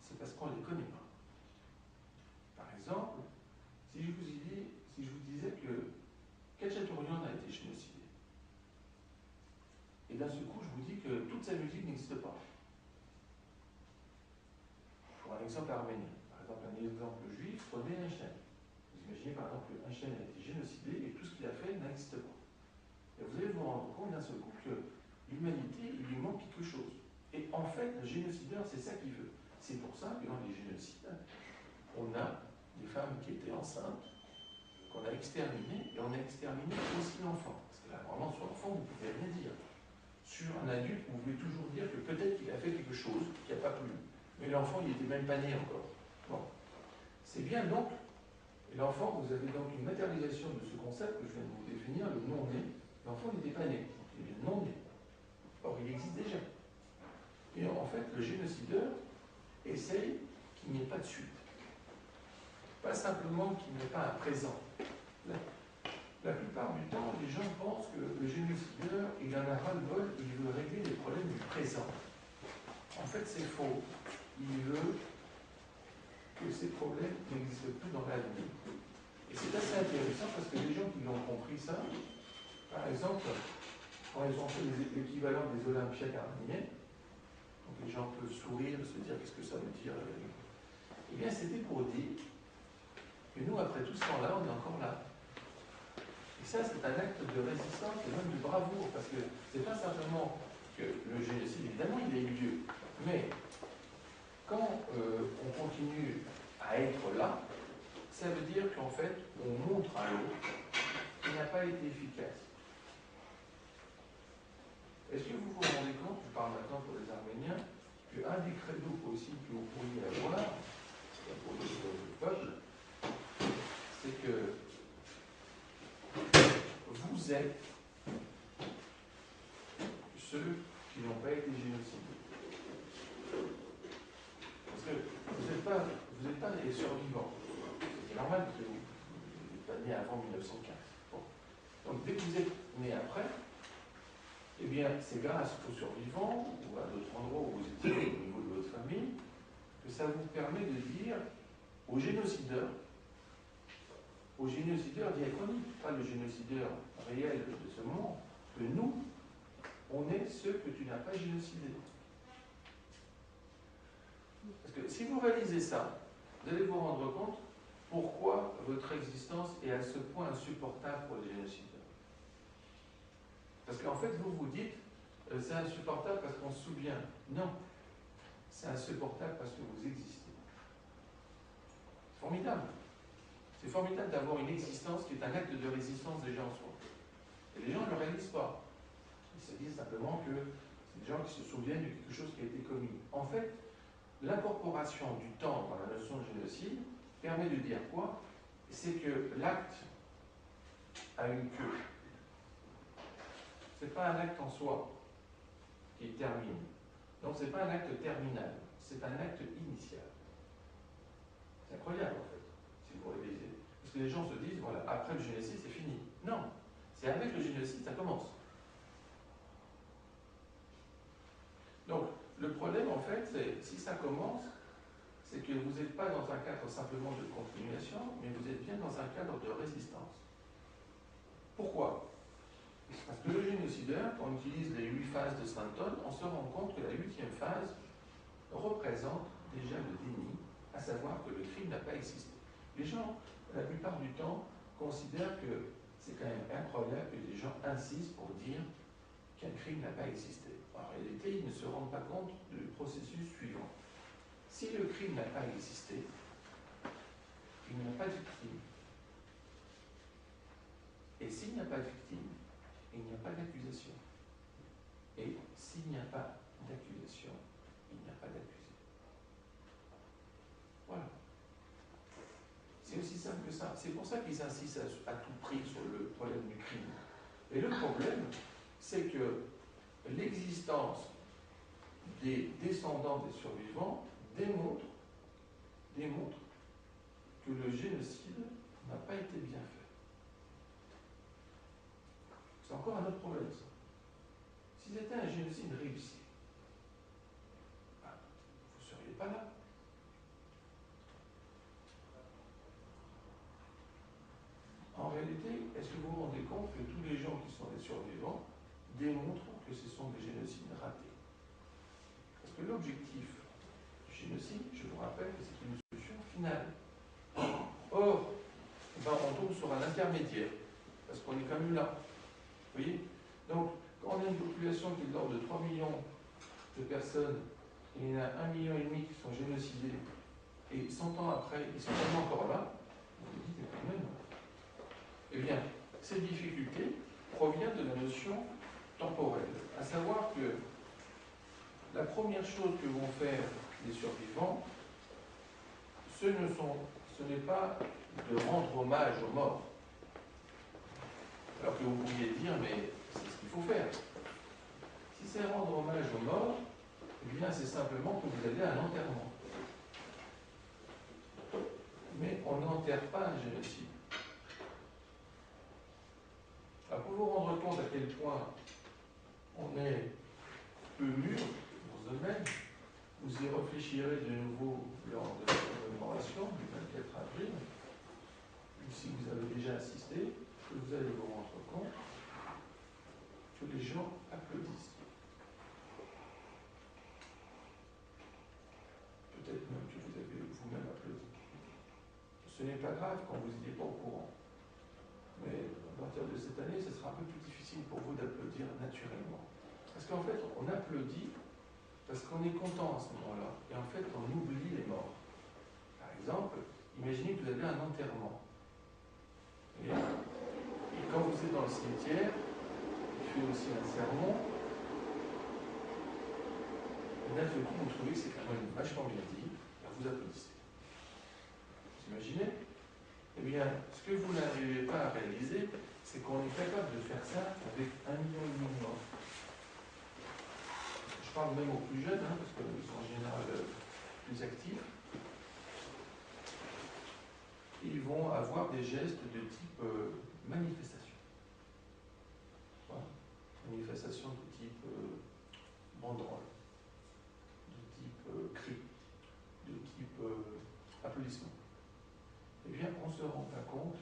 C'est parce qu'on ne les connaît pas. Par exemple, si je vous disais que Khachaturian a été génocidé, et d'un seul coup, je vous dis que toute sa musique n'existe pas. Pour un exemple arménien, par exemple un exemple juif, prenez Einstein. Vous imaginez par exemple que Einstein a été génocidé et tout ce qu'il a fait n'existe pas. Et vous allez vous rendre compte d'un seul coup que l'humanité, il lui manque quelque chose. Et en fait, le génocideur, c'est ça qu'il veut. C'est pour ça que dans les génocides, on a des femmes qui étaient enceintes, qu'on a exterminées, et on a exterminé aussi l'enfant. Parce que là, vraiment, sur l'enfant, vous ne pouvez rien dire. Sur un adulte, vous pouvez toujours dire que peut-être qu'il a fait quelque chose qui n'a pas plu. Mais l'enfant, il n'était même pas né encore. Bon. C'est bien donc, et l'enfant, vous avez donc une matérialisation de ce concept que je viens de vous définir, le non-né. L'enfant n'était pas né, donc il est non-né. Or, il existe déjà. Et en fait, le génocideur essaye qu'il n'y ait pas de suite. Pas simplement qu'il n'y ait pas un présent. La plupart du temps, les gens pensent que le génocideur, il en a ras-le-bol, il veut régler les problèmes du présent. En fait, c'est faux. Il veut que ces problèmes n'existent plus dans l'avenir. Et c'est assez intéressant parce que les gens qui l'ont compris ça, par exemple, quand ils ont fait l'équivalent des Olympiades arméniennes, donc les gens peuvent sourire, se dire qu'est-ce que ça veut dire, eh bien c'était pour dire que nous, après tout ce temps-là, on est encore là. Et ça, c'est un acte de résistance et même de bravoure, parce que c'est pas simplement que le génocide, évidemment, il a eu lieu, mais quand on continue à être là, ça veut dire qu'en fait, on montre à l'autre qu'il n'a pas été efficace. Est-ce que vous vous rendez compte, je parle maintenant pour les Arméniens, qu'un des credos possibles que vous pourriez avoir pour le peuple, c'est que vous êtes ceux qui n'ont pas été génocidés. Parce que vous n'êtes pas les survivants. C'est normal que vous n'êtes pas né avant 1915. Bon. Donc dès que vous êtes né après, eh bien c'est grâce aux survivants ou à d'autres endroits où vous étiez au niveau de votre famille que ça vous permet de dire aux génocideurs diachroniques, pas le génocideur réel de ce moment, que nous, on est ceux que tu n'as pas génocidés. Parce que si vous réalisez ça, vous allez vous rendre compte pourquoi votre existence est à ce point insupportable pour les génocideurs. Parce qu'en fait, vous vous dites, c'est insupportable parce qu'on se souvient. Non, c'est insupportable parce que vous existez. C'est formidable. C'est formidable d'avoir une existence qui est un acte de résistance déjà en soi. Et les gens ne le réalisent pas. Ils se disent simplement que c'est des gens qui se souviennent de quelque chose qui a été commis. En fait, l'incorporation du temps dans la notion de génocide permet de dire quoi? C'est que l'acte a une queue. Ce n'est pas un acte en soi qui termine. Donc ce n'est pas un acte terminal, c'est un acte initial. C'est incroyable en fait, si vous réalisez. Parce que les gens se disent, voilà, après le génocide, c'est fini. Non, c'est avec le génocide, ça commence. Donc, le problème, en fait, c'est, si ça commence, c'est que vous n'êtes pas dans un cadre simplement de continuation, mais vous êtes bien dans un cadre de résistance. Pourquoi? Parce que le génocideur, quand on utilise les 8 phases de Stanton, on se rend compte que la 8e phase représente déjà le déni, à savoir que le crime n'a pas existé. Les gens, la plupart du temps, considèrent que c'est quand même incroyable que les gens insistent pour dire qu'un crime n'a pas existé. En réalité, ils ne se rendent pas compte du processus suivant. Si le crime n'a pas existé, il n'y a pas de victime. Et s'il n'y a pas de victime, il n'y a pas d'accusation. Et s'il n'y a pas d'accusation, il n'y a pas d'accusé. Voilà. C'est aussi simple que ça. C'est pour ça qu'ils insistent à tout prix sur le problème du crime. Et le problème, c'est que l'existence des descendants des survivants démontre que le génocide n'a pas été bien fait. C'est encore un autre problème, ça. Si c'était un génocide réussi, vous ne seriez pas là. En réalité, est-ce que vous vous rendez compte que tous les gens qui sont des survivants démontrent que ce sont des génocides ratés? Parce que l'objectif du génocide, je vous rappelle que c'est une solution finale. Or, on tombe sur un intermédiaire, parce qu'on est quand même là. Vous voyez? Donc, quand on a une population qui est de l'ordre de 3 millions de personnes, et il y en a 1,5 million qui sont génocidés, et 100 ans après, ils sont tellement encore là, vous vous dites quand même. Eh bien, cette difficulté provient de la notion temporelle, à savoir que la première chose que vont faire les survivants, ce n'est pas de rendre hommage aux morts. Alors que vous pourriez dire, mais c'est ce qu'il faut faire. Si c'est rendre hommage aux morts, eh bien c'est simplement que vous allez à un enterrement. Mais on n'enterre pas un génocide. Alors pour vous rendre compte à quel point on est peu mûr dans ce domaine, vous y réfléchirez de nouveau lors de la commémoration du 24 avril, ou si vous avez déjà assisté, que vous allez vous rendre compte que les gens applaudissent. Peut-être même que vous avez vous-même applaudi. Ce n'est pas grave quand vous n'étiez pas au courant. Mais à partir de cette année, ce sera un peu plus difficile pour vous d'applaudir naturellement. Parce qu'en fait, on applaudit parce qu'on est content à ce moment-là. Et en fait, on oublie les morts. Par exemple, imaginez que vous avez un enterrement. Et quand vous êtes dans le cimetière, il fait aussi un sermon. Et d'un seul coup, vous trouvez que c'est quand même vachement bien dit. Alors vous applaudissez. Vous imaginez? Eh bien, ce que vous n'arrivez pas à réaliser, c'est qu'on est capable de faire ça avec 1,5 million de morts. Je parle même aux plus jeunes, parce qu'ils sont en général plus actifs. Ils vont avoir des gestes de type manifestation. Voilà. Manifestation de type banderole, de type cri, de type applaudissement. Eh bien, on ne se rend pas compte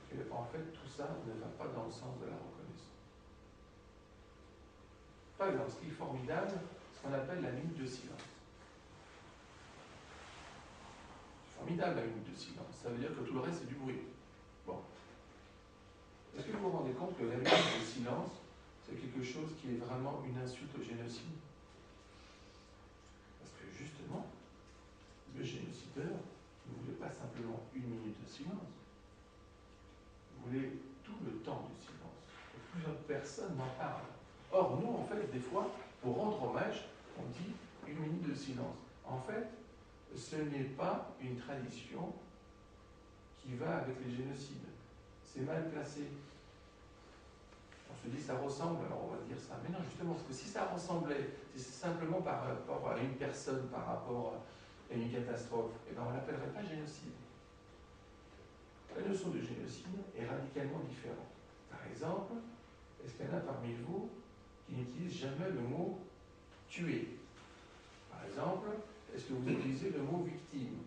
que, en fait, tout ça ne va pas dans le sens de la reconnaissance. Par exemple, ce qui est formidable, ce qu'on appelle la minute de silence. C'est formidable, la minute de silence. Ça veut dire que tout le reste, c'est du bruit. Bon. Est-ce que vous vous rendez compte que la minute de silence, c'est quelque chose qui est vraiment une insulte au génocide? Parce que, justement, le génocideur ne voulait pas simplement une minute de silence. Vous voulez tout le temps du silence. Et plusieurs personnes n'en parlent. Or, nous, en fait, des fois, pour rendre hommage, on dit une minute de silence. En fait, ce n'est pas une tradition qui va avec les génocides. C'est mal placé. On se dit ça ressemble, alors on va dire ça. Mais non, justement, parce que si ça ressemblait, si c'est simplement par rapport à une personne, par rapport à une catastrophe, eh bien on ne l'appellerait pas génocide. La notion de génocide est radicalement différente. Par exemple, est-ce qu'il y en a parmi vous qui n'utilisent jamais le mot tuer? Par exemple, est-ce que vous utilisez le mot victime?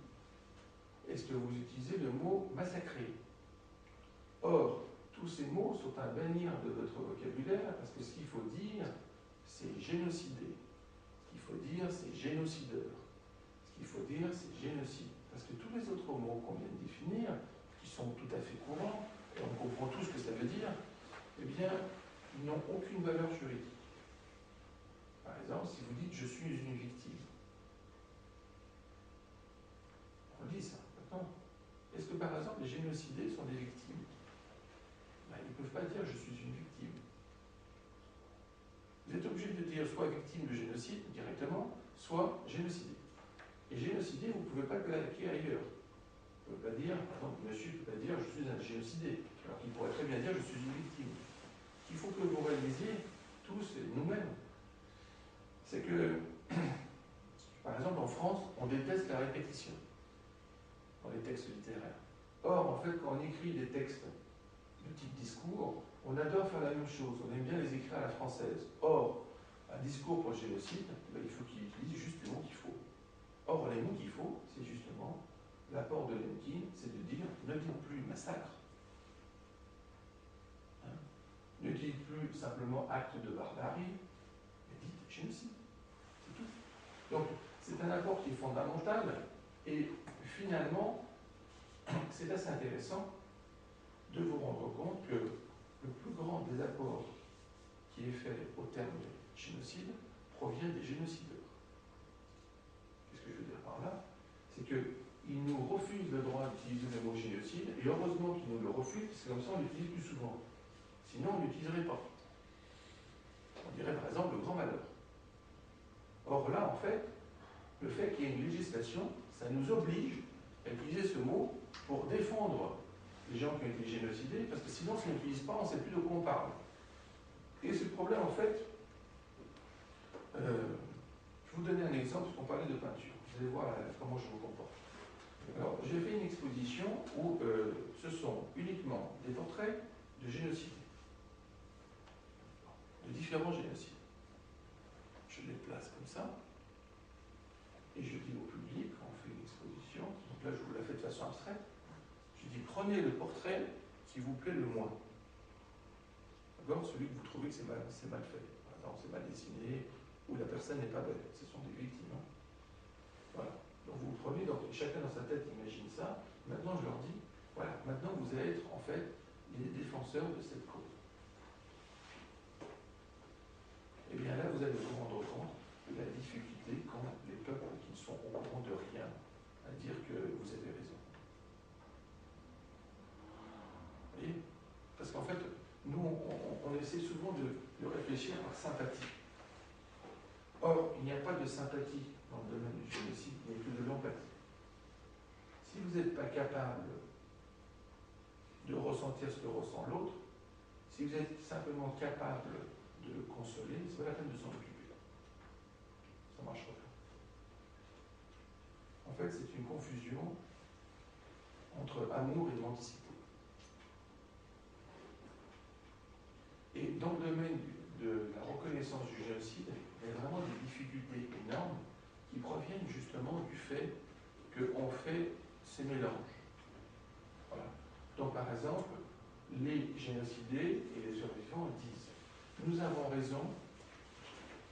Est-ce que vous utilisez le mot massacrer? Or, tous ces mots sont à bannir de votre vocabulaire parce que ce qu'il faut dire, c'est génocider. Ce qu'il faut dire, c'est génocideur. Ce qu'il faut dire, c'est génocide. Parce que tous les autres mots qu'on vient de définir, qui sont tout à fait courants, et on comprend tout ce que ça veut dire, eh bien, ils n'ont aucune valeur juridique. Par exemple, si vous dites « je suis une victime », par exemple, les génocidés sont des victimes. Ben, ils ne peuvent pas dire je suis une victime. Vous êtes obligé de dire soit victime de génocide directement, soit génocidé. Et génocidé, vous ne pouvez pas claquer ailleurs. Vous ne pouvez pas dire, par exemple, monsieur ne peut pas dire je suis un génocidé, alors qu'il pourrait très bien dire je suis une victime. Ce qu'il faut que vous réalisiez, tous et nous-mêmes, c'est que, par exemple, en France, on déteste la répétition dans les textes littéraires. Or, en fait, quand on écrit des textes de type discours, on adore faire la même chose, on aime bien les écrire à la française. Or, un discours pour le génocide, ben, il faut qu'il utilise juste les mots qu'il faut. Or, les mots qu'il faut, c'est justement l'apport de Lemkin, c'est de dire ne dites plus massacre, hein, ne dites plus simplement acte de barbarie, mais dites génocide. C'est tout. Donc, c'est un apport qui est fondamental et finalement, c'est assez intéressant de vous rendre compte que le plus grand des apports qui est fait au terme de génocide provient des génocideurs. Qu'est-ce que je veux dire par là? C'est qu'ils nous refusent le droit d'utiliser le mot génocide, et heureusement qu'ils nous le refusent, parce que comme ça on l'utilise plus souvent. Sinon on ne l'utiliserait pas. On dirait par exemple le grand malheur. Or là, en fait, le fait qu'il y ait une législation, ça nous oblige à utiliser ce mot pour défendre les gens qui ont été génocidés, parce que sinon, si on n'utilise pas, on ne sait plus de quoi on parle. Et ce problème, en fait, je vais vous donner un exemple, parce qu'on parlait de peinture. Vous allez voir comment je me comporte. Alors, j'ai fait une exposition où ce sont uniquement des portraits de génocides, de différents génocides. Je les place comme ça, et je dis au public, quand on fait une exposition, donc là je vous la fais de façon abstraite, je dis prenez le portrait qui vous plaît le moins. D'accord? Celui que vous trouvez que c'est mal fait. Par exemple, c'est mal dessiné, ou la personne n'est pas belle. Ce sont des victimes. Hein. Voilà. Donc vous prenez, donc chacun dans sa tête imagine ça. Maintenant je leur dis, voilà, maintenant vous allez être en fait les défenseurs de cette cause. Et bien là vous allez vous rendre compte de la difficulté qu'ont les peuples qui ne sont au courant de rien à dire que vous avez raison. Vous voyez? Parce qu'en fait, nous, on essaie souvent de réfléchir par sympathie. Or, il n'y a pas de sympathie dans le domaine du génocide, il n'y a que de l'empathie. Si vous n'êtes pas capable de ressentir ce que ressent l'autre, si vous êtes simplement capable de le consoler, c'est pas la peine de s'en occuper. Ça ne marchera pas. En fait, c'est une confusion entre amour et mendicité. Et dans le domaine de la reconnaissance du génocide, il y a vraiment des difficultés énormes qui proviennent justement du fait qu'on fait ces mélanges. Voilà. Donc par exemple, les génocidés et les survivants disent « Nous avons raison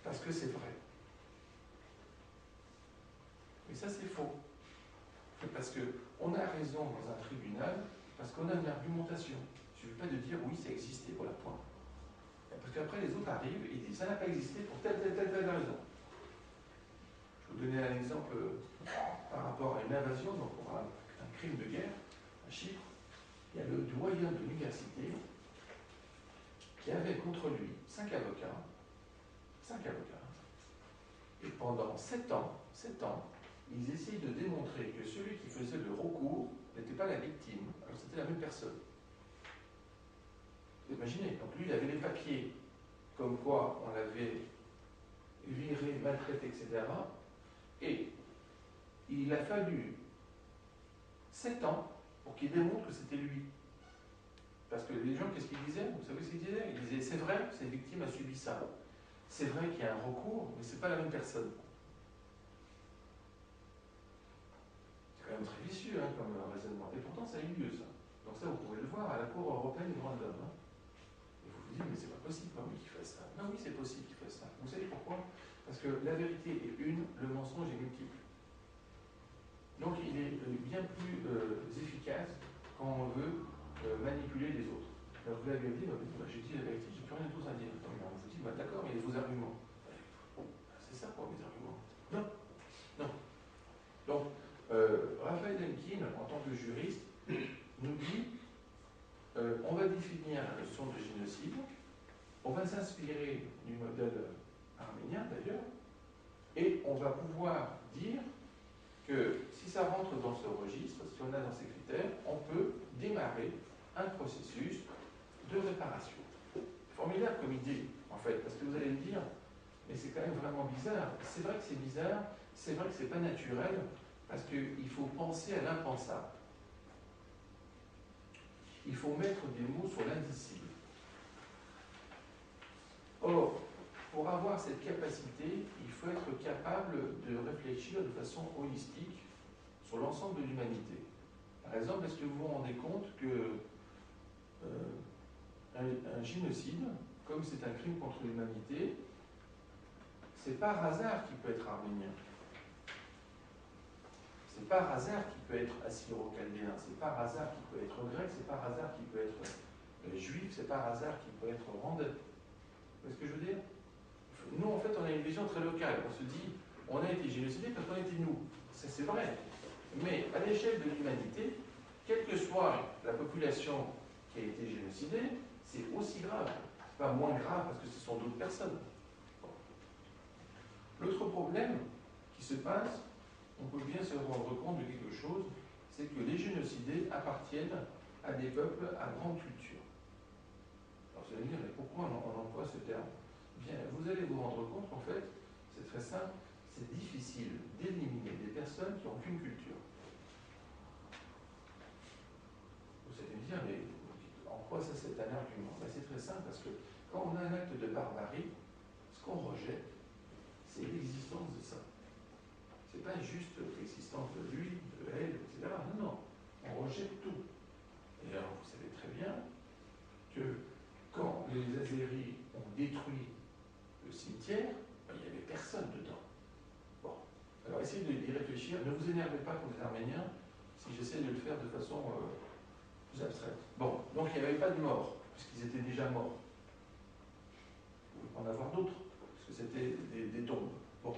parce que c'est vrai ». Mais ça c'est faux. Parce qu'on a raison dans un tribunal parce qu'on a une argumentation. Il ne suffit pas de dire « Oui, ça existait, voilà, point ». Parce qu'après, les autres arrivent et disent ça n'a pas existé pour telle raison. Je vais vous donner un exemple par rapport à une invasion, donc pour un crime de guerre, à Chypre. Il y a le doyen de l'université qui avait contre lui 5 avocats, et pendant 7 ans, ils essayaient de démontrer que celui qui faisait le recours n'était pas la victime, alors c'était la même personne. Vous imaginez, donc lui il avait les papiers comme quoi on l'avait viré, maltraité, etc. Et il a fallu 7 ans pour qu'il démontre que c'était lui. Parce que les gens, qu'est-ce qu'ils disaient? Vous savez ce qu'ils disaient? Ils disaient, c'est vrai, cette victime a subi ça. C'est vrai qu'il y a un recours, mais ce n'est pas la même personne. C'est quand même très vicieux hein, comme raisonnement. Et pourtant, ça a eu lieu, ça. Donc ça, vous pouvez le voir à la Cour européenne des droits de l'homme. Hein. Et vous vous dites, mais c'est pas possible, pas lui qui fait ça. Non, oui, c'est possible qu'il fasse ça. Vous savez pourquoi? Parce que la vérité est une, le mensonge est multiple. Donc il est bien plus efficace quand on veut manipuler les autres. Alors vous l'avez dit, j'ai dit la vérité, j'ai plus rien d'autre à dire. Donc, on vous dit, d'accord, mais il y a vos arguments. C'est ça quoi, mes arguments? Non. Donc, Raphaël Lemkin, en tant que juriste, nous dit on va définir la notion de génocide, on va s'inspirer du modèle arménien d'ailleurs, et on va pouvoir dire que si ça rentre dans ce registre, si on a dans ces critères, on peut démarrer un processus de réparation. Formidable comme idée, en fait, parce que vous allez me dire, mais c'est quand même vraiment bizarre. C'est vrai que c'est bizarre, c'est vrai que c'est pas naturel, parce qu'il faut penser à l'impensable. Il faut mettre des mots sur l'indicible. Or, pour avoir cette capacité, il faut être capable de réfléchir de façon holistique sur l'ensemble de l'humanité. Par exemple, est-ce que vous vous rendez compte que un génocide, comme c'est un crime contre l'humanité, c'est par hasard qu'il peut être arménien. C'est par hasard qu'il peut être assyro-chaldéen, c'est par hasard qu'il peut être grec, c'est par hasard qu'il peut être juif, c'est par hasard qu'il peut être rwandais. Vous voyez ce que je veux dire? Nous, en fait, on a une vision très locale. On se dit, on a été génocidés parce qu'on était nous. Ça, c'est vrai. Mais à l'échelle de l'humanité, quelle que soit la population qui a été génocidée, c'est aussi grave. C'est pas moins grave parce que ce sont d'autres personnes. L'autre problème qui se passe, on peut bien se rendre compte de quelque chose, c'est que les génocidés appartiennent à des peuples à grande culture. Alors vous allez me dire, mais pourquoi on emploie ce terme? Bien, vous allez vous rendre compte qu'en fait, c'est très simple, c'est difficile d'éliminer des personnes qui n'ont aucune culture. Vous allez me dire, mais en quoi ça c'est un argument? Ben, c'est très simple, parce que quand on a un acte de barbarie, ce qu'on rejette, c'est l'existence de ça. C'est pas juste l'existence de lui, de elle, etc. Non, non, on rejette tout. Et alors, vous savez très bien que quand les Azéris ont détruit le cimetière, ben, il n'y avait personne dedans. Bon, alors essayez d'y réfléchir. Ne vous énervez pas pour les Arméniens si j'essaie de le faire de façon plus abstraite. Bon, donc il n'y avait pas de morts, puisqu'ils étaient déjà morts. Vous pouvez en avoir d'autres, parce que c'était des tombes. Bon.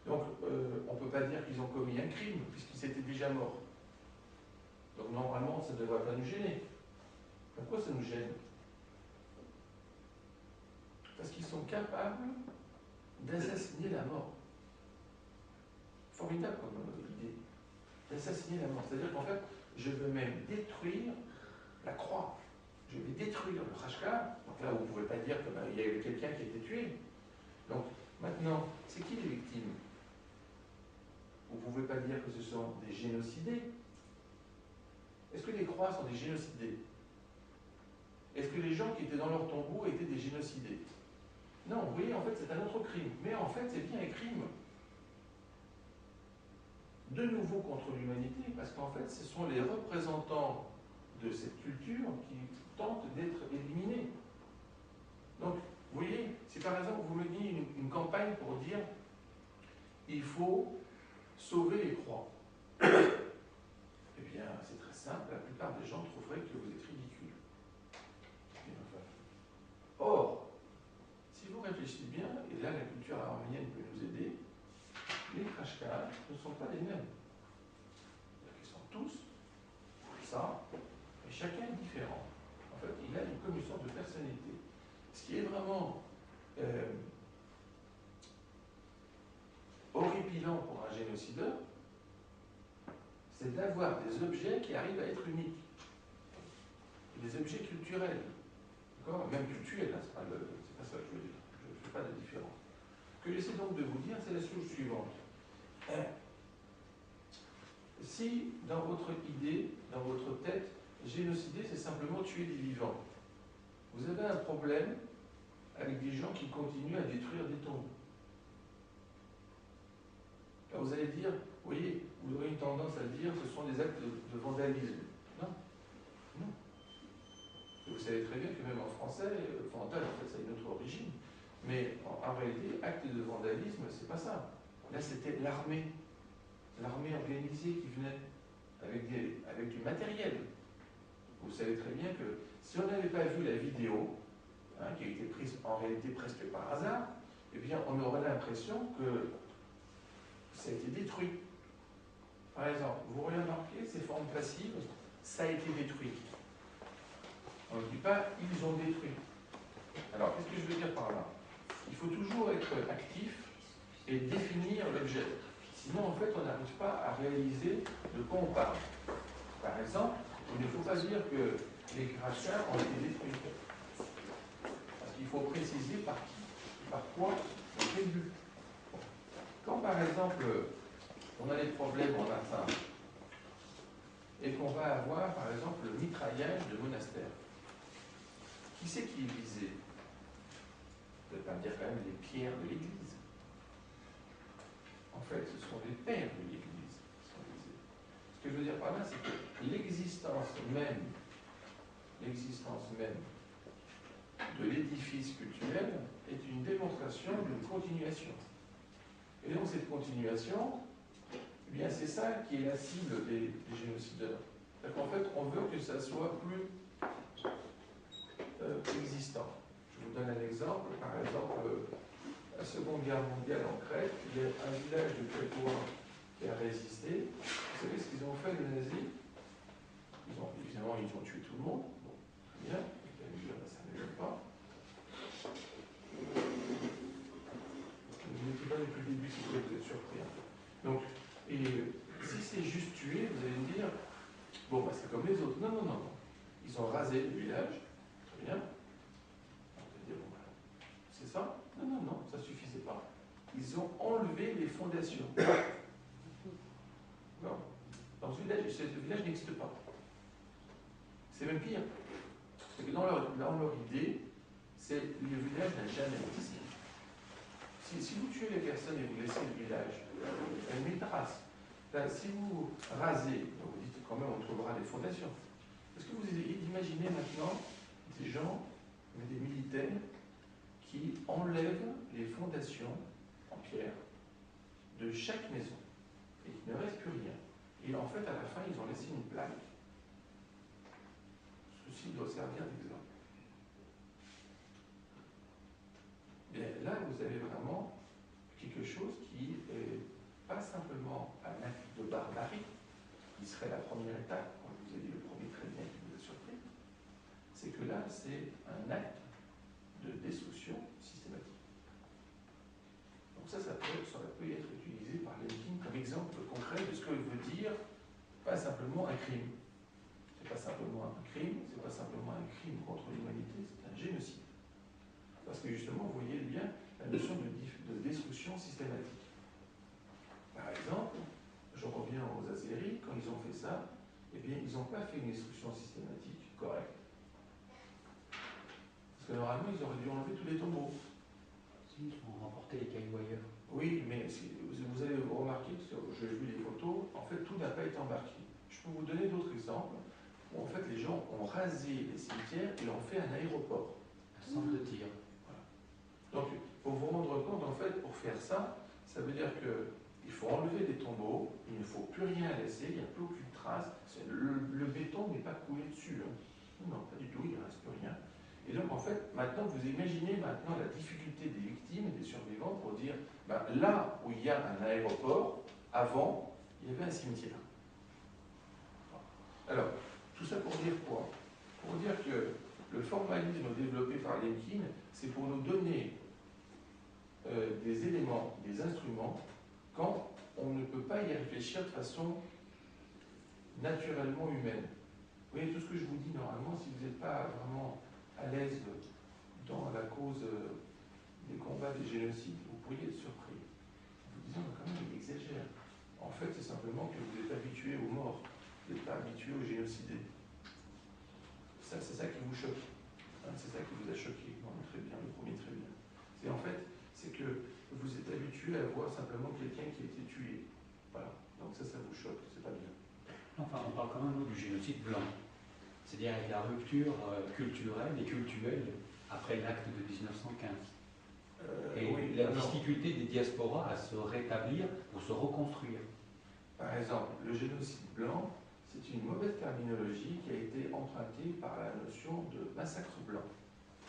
Donc, on ne peut pas dire qu'ils ont commis un crime, puisqu'ils étaient déjà morts. Donc, normalement, ça ne devrait pas nous gêner. Pourquoi ça nous gêne? Parce qu'ils sont capables d'assassiner la mort. Formidable comme idée. D'assassiner la mort. C'est-à-dire qu'en fait, je veux même détruire la croix. Je vais détruire le Khashkar. Donc là, vous ne pouvez pas dire qu'il y a eu quelqu'un qui a été tué. Donc, maintenant, c'est qui les victimes? Vous ne pouvez pas dire que ce sont des génocidés. Est-ce que les croix sont des génocidés? Est-ce que les gens qui étaient dans leur tombeau étaient des génocidés? Non, vous voyez, en fait, c'est un autre crime. Mais en fait, c'est bien un crime. De nouveau contre l'humanité, parce qu'en fait, ce sont les représentants de cette culture qui tentent d'être éliminés. Donc, vous voyez, si par exemple vous menez une campagne pour dire il faut sauver les croix, eh bien, c'est très simple, la plupart des gens trouveraient que vous êtes ridicule. Or, si vous réfléchissez bien, et là la culture arménienne peut nous aider, les Khashkars ne sont pas les mêmes. Ils sont tous ça, et chacun est différent. En fait, il a comme une sorte de personnalité. Ce qui est vraiment horripilant pour un génocideur, c'est d'avoir des objets qui arrivent à être uniques. Des objets culturels. D'accord? Même culturels, hein, c'est pas ça que je veux dire. Je ne fais pas de différence. Ce que j'essaie donc de vous dire, c'est la chose suivante. Si, dans votre idée, dans votre tête, génocider, c'est simplement tuer des vivants, vous avez un problème avec des gens qui continuent à détruire des tombes. Là, vous allez dire, vous voyez, vous aurez une tendance à dire, ce sont des actes de vandalisme. Non. Non. Et vous savez très bien que même en français, vandal, en fait, ça a une autre origine. Mais en réalité, acte de vandalisme, c'est pas ça. Là, c'était l'armée. L'armée organisée qui venait avec du matériel. Vous savez très bien que si on n'avait pas vu la vidéo, hein, qui a été prise en réalité presque par hasard, eh bien, on aurait l'impression que ça a été détruit. Par exemple, vous aurez remarqué ces formes passives, ça a été détruit. On ne dit pas ils ont détruit. Alors, qu'est-ce que je veux dire par là? Il faut toujours être actif et définir l'objet. Sinon, en fait, on n'arrive pas à réaliser de quoi on parle. Par exemple, il ne faut pas dire que les crachats ont été détruits. Parce qu'il faut préciser par qui, par quoi, dans quel but. Quand, par exemple, on a des problèmes en latin et qu'on va avoir, par exemple, le mitraillage de monastères, qui c'est qui est visé? Je ne vais pas dire quand même les pierres de l'Église. En fait, ce sont les pères de l'Église qui sont visés. Ce que je veux dire par là, c'est que l'existence même de l'édifice culturel est une démonstration d'une continuation. Et donc cette continuation, eh bien c'est ça qui est la cible des génocideurs. C'est-à-dire qu'en fait, on veut que ça soit plus existant. Je vous donne un exemple. Par exemple, la Seconde Guerre mondiale en Crète, il y a un village de Crétois qui a résisté. Vous savez ce qu'ils ont fait, les nazis? Évidemment, ils ont tué tout le monde. Bon, très bien. Ça ne m'aide pas. Vous n'étiez pas depuis le début, si vous êtes surpris. Donc, et si c'est juste tué, vous allez me dire, bon, bah, c'est comme les autres. Non, non, non, non. Ils ont rasé le village. Très bien. On va dire, bon, bah, c'est ça? Non, non, non, ça ne suffisait pas. Ils ont enlevé les fondations. Non. Dans ce village n'existe pas. C'est même pire. C'est que dans leur idée, le village n'a jamais existé. Si vous tuez les personnes et vous laissez le village, elle met une trace. Là, si vous rasez, vous dites quand même on trouvera des fondations. Est-ce que vous imaginez maintenant des gens, des militaires, qui enlèvent les fondations en pierre de chaque maison et qu'il ne reste plus rien. Et en fait, à la fin, ils ont laissé une plaque. Ceci doit servir d'exemple. Bien, là, vous avez vraiment quelque chose qui est pas simplement un acte de barbarie, qui serait la première étape, quand je vous ai dit le premier très bien qui vous a surpris, c'est que là, c'est un acte de destruction systématique. Donc ça peut être utilisé par Lemkin comme exemple concret de ce que veut dire pas simplement un crime. C'est pas simplement un crime, c'est pas simplement un crime contre l'humanité, c'est un génocide. Parce que justement, vous voyez bien la notion de destruction systématique. Par exemple, je reviens aux Azéris, quand ils ont fait ça, eh bien, ils n'ont pas fait une destruction systématique correcte. Parce que normalement, ils auraient dû enlever tous les tombeaux. Si, ils ont remporté les cailloux ailleurs. Oui, mais vous allez remarquer, parce que j'ai vu les photos, en fait, tout n'a pas été embarqué. Je peux vous donner d'autres exemples où, en fait, les gens ont rasé les cimetières et ont fait un aéroport. Un centre de tir. Voilà. Donc, pour vous rendre compte, en fait, pour faire ça, ça veut dire qu'il faut enlever des tombeaux, il ne faut plus rien laisser, il n'y a plus aucune trace. Le béton n'est pas coulé dessus. Hein. Non, pas du tout, il ne reste plus rien. Et donc, en fait, maintenant, vous imaginez maintenant la difficulté des victimes et des survivants pour dire, ben, là où il y a un aéroport, avant, il y avait un cimetière. Alors, tout ça pour dire quoi? Pour dire que le formalisme développé par Lemkin, c'est pour nous donner des éléments, des instruments, quand on ne peut pas y réfléchir de façon naturellement humaine. Vous voyez, tout ce que je vous dis, normalement, si vous n'êtes pas vraiment à l'aise dans la cause des combats des génocides, vous pourriez être surpris. En vous disant, mais quand même, il exagère. En fait, c'est simplement que vous êtes habitué aux morts, vous n'êtes pas habitué aux génocidés. Ça, c'est ça qui vous choque. Hein, c'est ça qui vous a choqué. Non, très bien, le premier très bien. C'est en fait, c'est que vous êtes habitué à voir simplement quelqu'un qui a été tué. Voilà. Donc ça vous choque, c'est pas bien. Enfin, on parle quand même du génocide blanc. C'est-à-dire avec la rupture culturelle et cultuelle après l'acte de 1915. Et oui, la difficulté des diasporas à se rétablir ou se reconstruire. Par exemple, le génocide blanc, c'est une mauvaise terminologie qui a été empruntée par la notion de massacre blanc.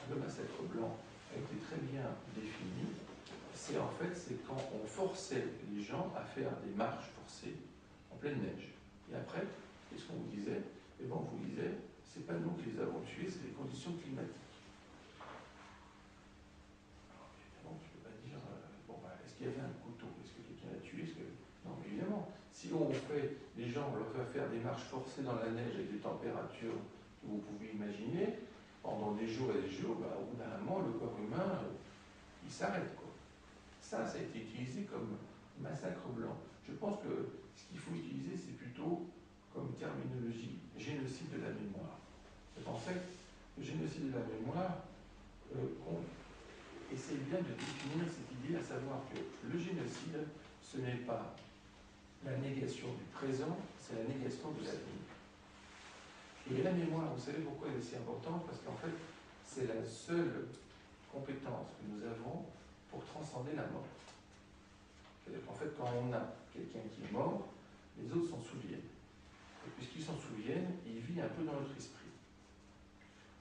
Le massacre blanc a été très bien défini. C'est quand on forçait les gens à faire des marches forcées en pleine neige. Et après, qu'est-ce qu'on vous disait? Et bon, on vous disait, c'est pas nous qui les avons tués, c'est les conditions climatiques. Alors, évidemment, tu ne peux pas dire, est-ce qu'il y avait un couteau? Est-ce que quelqu'un l'a tué? Non, mais évidemment, si on fait, les gens, on leur fait faire des marches forcées dans la neige avec des températures que vous pouvez imaginer, pendant des jours et des jours, au bout d'un moment, le corps humain, il s'arrête, quoi. Ça a été utilisé comme massacre blanc. Je pense que ce qu'il faut utiliser, c'est plutôt comme terminologie génocide de la mémoire. En fait, le génocide de la mémoire, on essaie bien de définir cette idée, à savoir que le génocide, ce n'est pas la négation du présent, c'est la négation de l'avenir. Et la mémoire, vous savez pourquoi elle est si importante? Parce qu'en fait, c'est la seule compétence que nous avons pour transcender la mort. C'est-à-dire qu'en fait, quand on a quelqu'un qui est mort, les autres s'en souviennent. Et puisqu'ils s'en souviennent, il vit un peu dans notre esprit.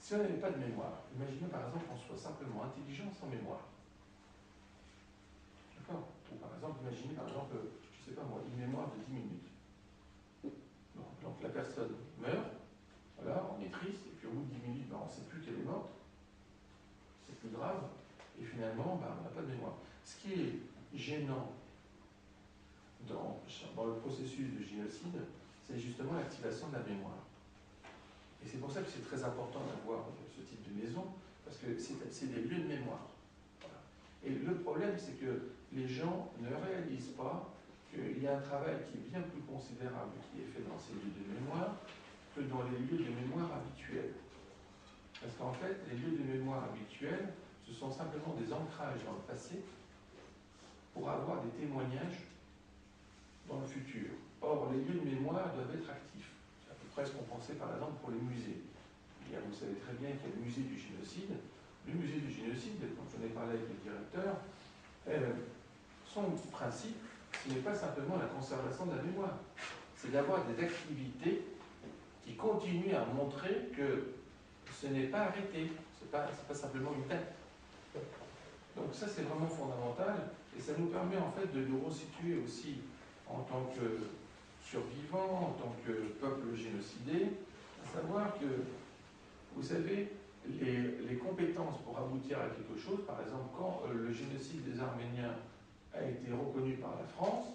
Si on n'avait pas de mémoire, imaginez par exemple qu'on soit simplement intelligent sans mémoire. D'accord? Ou par exemple, imaginez par exemple, je ne sais pas moi, une mémoire de 10 minutes. Bon, donc la personne meurt, voilà, on est triste, et puis au bout de 10 minutes, on ne sait plus qu'elle est morte. C'est plus grave, et finalement, on n'a pas de mémoire. Ce qui est gênant dans le processus de génocide, c'est justement l'activation de la mémoire. Et c'est pour ça que c'est très important d'avoir ce type de maison, parce que c'est des lieux de mémoire. Voilà. Et le problème, c'est que les gens ne réalisent pas qu'il y a un travail qui est bien plus considérable qui est fait dans ces lieux de mémoire que dans les lieux de mémoire habituels. Parce qu'en fait, les lieux de mémoire habituels, ce sont simplement des ancrages dans le passé pour avoir des témoignages dans le futur. Or, les lieux de mémoire doivent être actifs. C'est à peu près ce qu'on pensait par exemple pour les musées. Et vous savez très bien qu'il y a le musée du génocide. Le musée du génocide, quand j'en ai parlé avec le directeur, son principe, ce n'est pas simplement la conservation de la mémoire, c'est d'avoir des activités qui continuent à montrer que ce n'est pas arrêté, ce n'est pas simplement une date. Donc ça, c'est vraiment fondamental, et ça nous permet en fait de nous resituer aussi en tant que survivants, en tant que peuple génocidé, à savoir que, vous savez, les compétences pour aboutir à quelque chose, par exemple, quand le génocide des Arméniens a été reconnu par la France,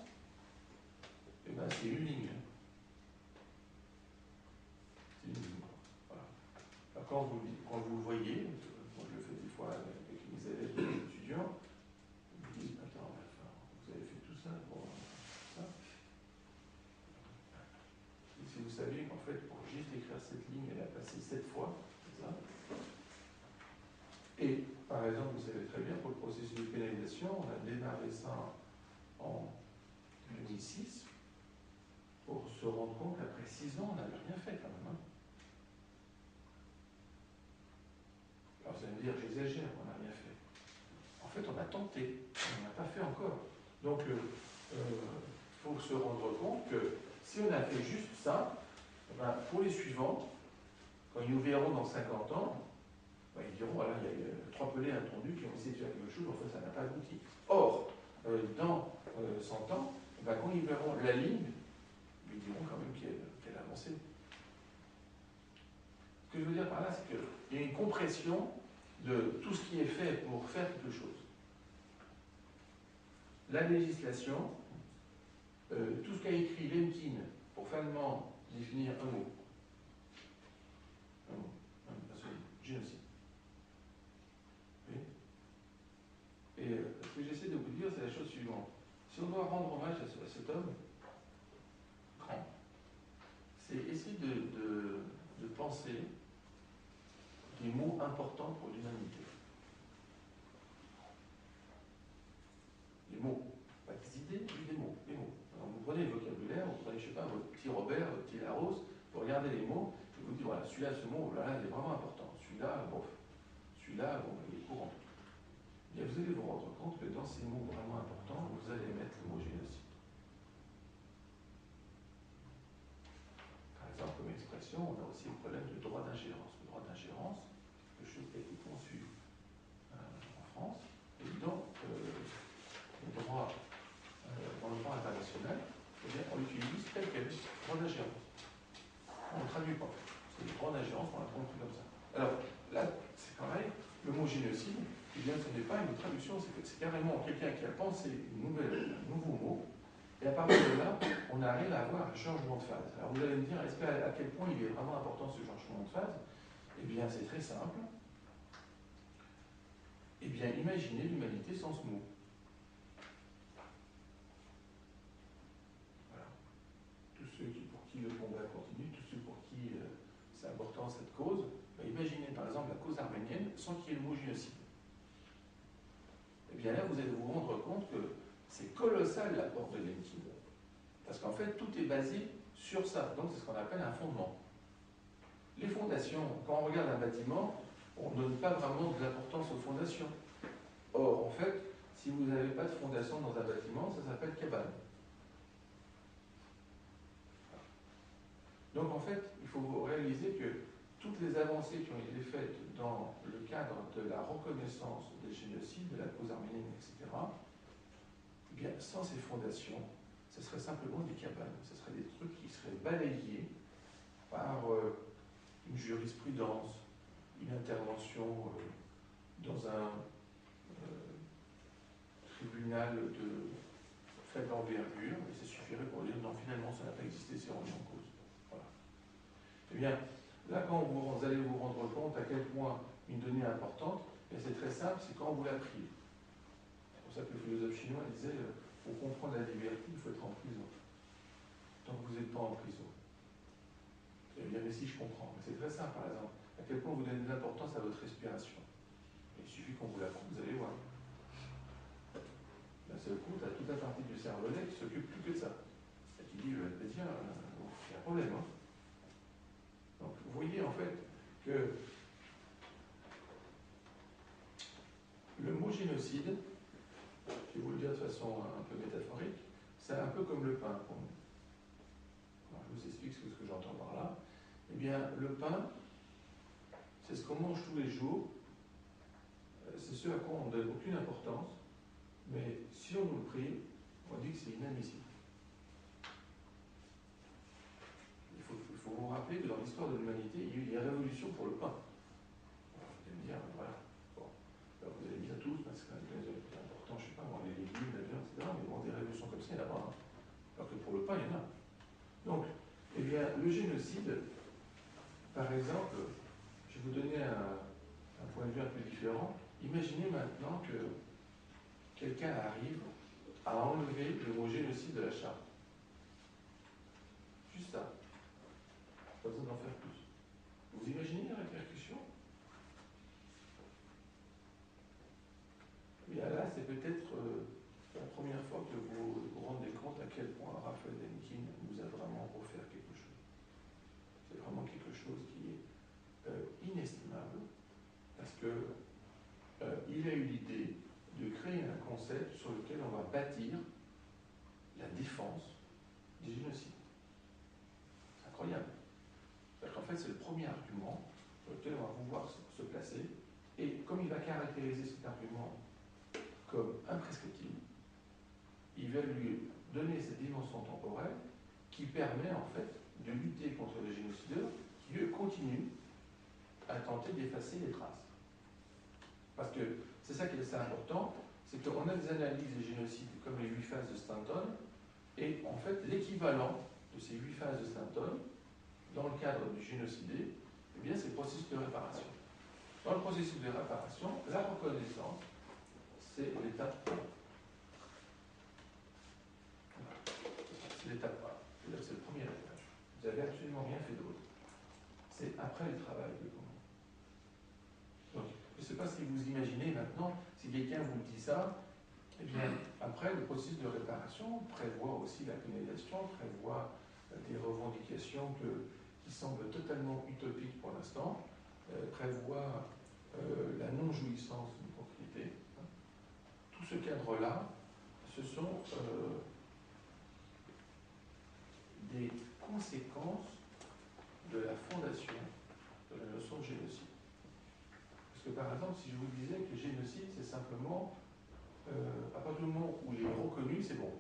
eh ben, c'est une ligne. C'est une ligne. Voilà. Alors, quand vous le voyez, moi je le fais des fois avec mes élèves et mes étudiants, ils me disent, attends, vous avez fait tout ça pour ça. Et si vous saviez qu'en fait, pour juste écrire cette ligne, elle a passé 7 fois, c'est ça. Et par exemple, vous savez très bien, pour le processus de pénalisation, on a démarré ça en 2006 pour se rendre compte qu'après 6 ans, on n'avait rien fait quand même. Alors vous allez me dire, j'exagère, on n'a rien fait. En fait, on a tenté, on n'a pas fait encore. Donc, il faut se rendre compte que si on a fait juste ça, ben, pour les suivants, quand ils nous verront dans 50 ans, ben, ils diront, voilà, il y a 3 pelés attendus qui ont essayé de faire quelque chose, en fait, ça n'a pas abouti. Or, dans 100 ans, ben, quand ils verront la ligne, ils diront quand même qu'elle a avancé. Ce que je veux dire par là, c'est qu'il y a une compression de tout ce qui est fait pour faire quelque chose. La législation, tout ce qu'a écrit Lemkin pour finalement définir un mot, génocide. Oui. Et ce que j'essaie de vous dire, c'est la chose suivante. Si on doit rendre hommage à cet homme grand, c'est essayer de penser des mots importants pour l'humanité. Des mots, pas des idées, mais des mots. Alors vous prenez le vocabulaire, vous prenez, je ne sais pas, votre petit Robert, votre petit Larose, vous regardez les mots, et vous dites, voilà, celui-là, ce mot, là, il est vraiment important. Celui-là, bon, il est courant. Et vous allez vous rendre compte que dans ces mots vraiment importants, vous allez mettre le mot génocide. Par exemple, comme expression, on a aussi le problème du droit d'ingérence. Le droit d'ingérence, c'est quelque chose qui a été conçu en France, et donc dans le droit international, eh bien, on l'utilise tel quel, droit d'ingérence. on ne traduit pas. C'est des grandes agences, on a compris comme ça. Alors, là, c'est pareil, le mot génocide, eh bien, ce n'est pas une traduction, c'est carrément quelqu'un qui a pensé un nouveau mot, et à partir de là, on arrive à avoir un changement de phase. Alors, vous allez me dire, à quel point il est vraiment important ce changement de phase? Eh bien, c'est très simple. Eh bien, imaginez l'humanité sans ce mot. Voilà. Tous ceux pour qui le combat continue, tous ceux pour qui c'est important cette cause, imaginez par exemple la cause arménienne sans qu'il y ait le mot génocide. Eh bien là, vous allez vous rendre compte que c'est colossal l'apport de Lemkin. Parce qu'en fait, tout est basé sur ça. Donc, c'est ce qu'on appelle un fondement. Les fondations, quand on regarde un bâtiment, on ne donne pas vraiment de l'importance aux fondations. Or, en fait, si vous n'avez pas de fondation dans un bâtiment, ça s'appelle cabane. Donc, en fait, il faut réaliser que toutes les avancées qui ont été faites dans le cadre de la reconnaissance des génocides, de la cause arménienne, etc., eh bien, sans ces fondations, ce serait simplement des cabanes. Ce seraient des trucs qui seraient balayés par une jurisprudence, une intervention dans un tribunal de faible envergure, et ça suffirait pour dire non, finalement, ça n'a pas existé, c'est remis en cause. Voilà. Eh bien, là, quand vous allez vous rendre compte à quel point une donnée est importante, c'est très simple, c'est quand vous l'apprenez. C'est pour ça que le philosophe chinois disait pour comprendre la liberté, il faut être en prison. Tant que vous n'êtes pas en prison. Eh bien, mais si je comprends, mais c'est très simple, par exemple, à quel point vous donnez de l'importance à votre respiration. Il suffit qu'on vous l'apprenne, vous allez voir. D'un seul coup, tu as toute la partie du cervelet qui s'occupe plus que de ça. Et qui dit, tiens, il y a un problème. Hein. Donc, vous voyez en fait que le mot génocide, je vais vous le dire de façon un peu métaphorique, c'est un peu comme le pain pour nous. Alors, je vous explique ce que j'entends par là. Eh bien, le pain, c'est ce qu'on mange tous les jours, c'est ce à quoi on ne donne aucune importance, mais si on nous le prive, on dit que c'est inadmissible. Il faut vous rappeler que dans l'histoire de l'humanité, il y a eu des révolutions pour le pain. Alors, vous allez me dire, voilà, bon, alors vous allez me dire tous, parce que c'est important, je ne sais pas, les légumes, la viande, etc., mais bon, des révolutions comme ça, il y en a pas. Hein. Alors que pour le pain, il y en a. Donc, eh bien, le génocide, par exemple, je vais vous donner un point de vue un peu différent. Imaginez maintenant que quelqu'un arrive à enlever le mot génocide de la charte. Juste ça. Pas besoin d'en faire plus. Vous imaginez la répercussion? Et là, c'est peut-être la première fois que vous vous rendez compte à quel point Raphaël Lemkin nous a vraiment offert quelque chose. C'est vraiment quelque chose qui est inestimable, parce que il a eu l'idée de créer un concept sur lequel on va bâtir la défense des génocides. C'est incroyable. C'est-à-dire qu'en fait, c'est le premier argument sur lequel on va pouvoir se placer, et comme il va caractériser cet argument comme imprescriptible, il va lui donner cette dimension temporelle qui permet en fait de lutter contre les génocideurs qui, eux, continuent à tenter d'effacer les traces. Parce que c'est ça qui est assez important, c'est qu'on a des analyses des génocides comme les 8 phases de Stanton, et en fait, l'équivalent de ces 8 phases de Stanton, dans le cadre du génocidé, eh bien, c'est le processus de réparation. Dans le processus de réparation, la reconnaissance, c'est l'étape 1. C'est l'étape 1. C'est le premier étage. Vous n'avez absolument rien fait d'autre. C'est après le travail de commande. Donc, je ne sais pas si vous imaginez maintenant, si quelqu'un vous dit ça, eh bien, après, le processus de réparation prévoit aussi la pénalisation, prévoit des revendications qui semblent totalement utopiques pour l'instant, prévoit la non-jouissance d'une propriété. Tout ce cadre-là, ce sont des conséquences de la fondation de la notion de génocide. Parce que par exemple, si je vous disais que génocide, c'est simplement, à partir du moment où il est reconnu, c'est bon.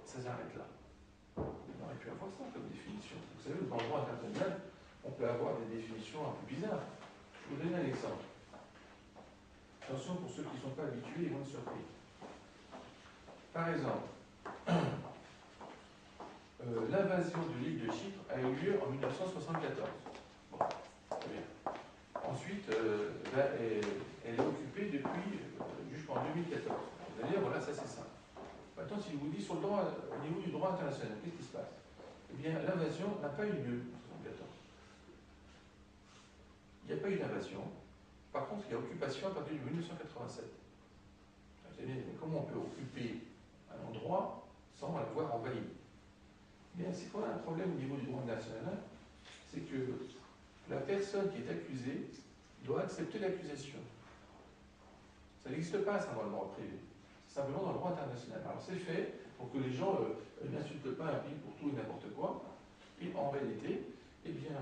Ça s'arrête là. On aurait pu avoir important comme définition. Vous savez, dans le droit international, on peut avoir des définitions un peu bizarres. Je vous donne un exemple. Attention, pour ceux qui ne sont pas habitués, ils vont être surpris. Par exemple, l'invasion de l'île de Chypre a eu lieu en 1974. Bon, très bien. Ensuite, elle est occupée depuis jusqu'en 2014. Vous allez dire, voilà, ça c'est ça. Maintenant, si je vous dis sur le droit, au niveau du droit international, qu'est-ce qui se passe? Eh bien, l'invasion n'a pas eu lieu en 1974. Il n'y a pas eu d'invasion. Par contre, il y a occupation à partir de 1987. Vous allez dire, mais comment on peut occuper un endroit sans l'avoir envahi? Bien, c'est qu'on a un problème au niveau du droit national, c'est que la personne qui est accusée doit accepter l'accusation. Ça n'existe pas, ça, dans le droit privé. C'est simplement dans le droit international. Alors, c'est fait pour que les gens n'insultent pas un pays pour tout et n'importe quoi. Et en réalité, eh bien,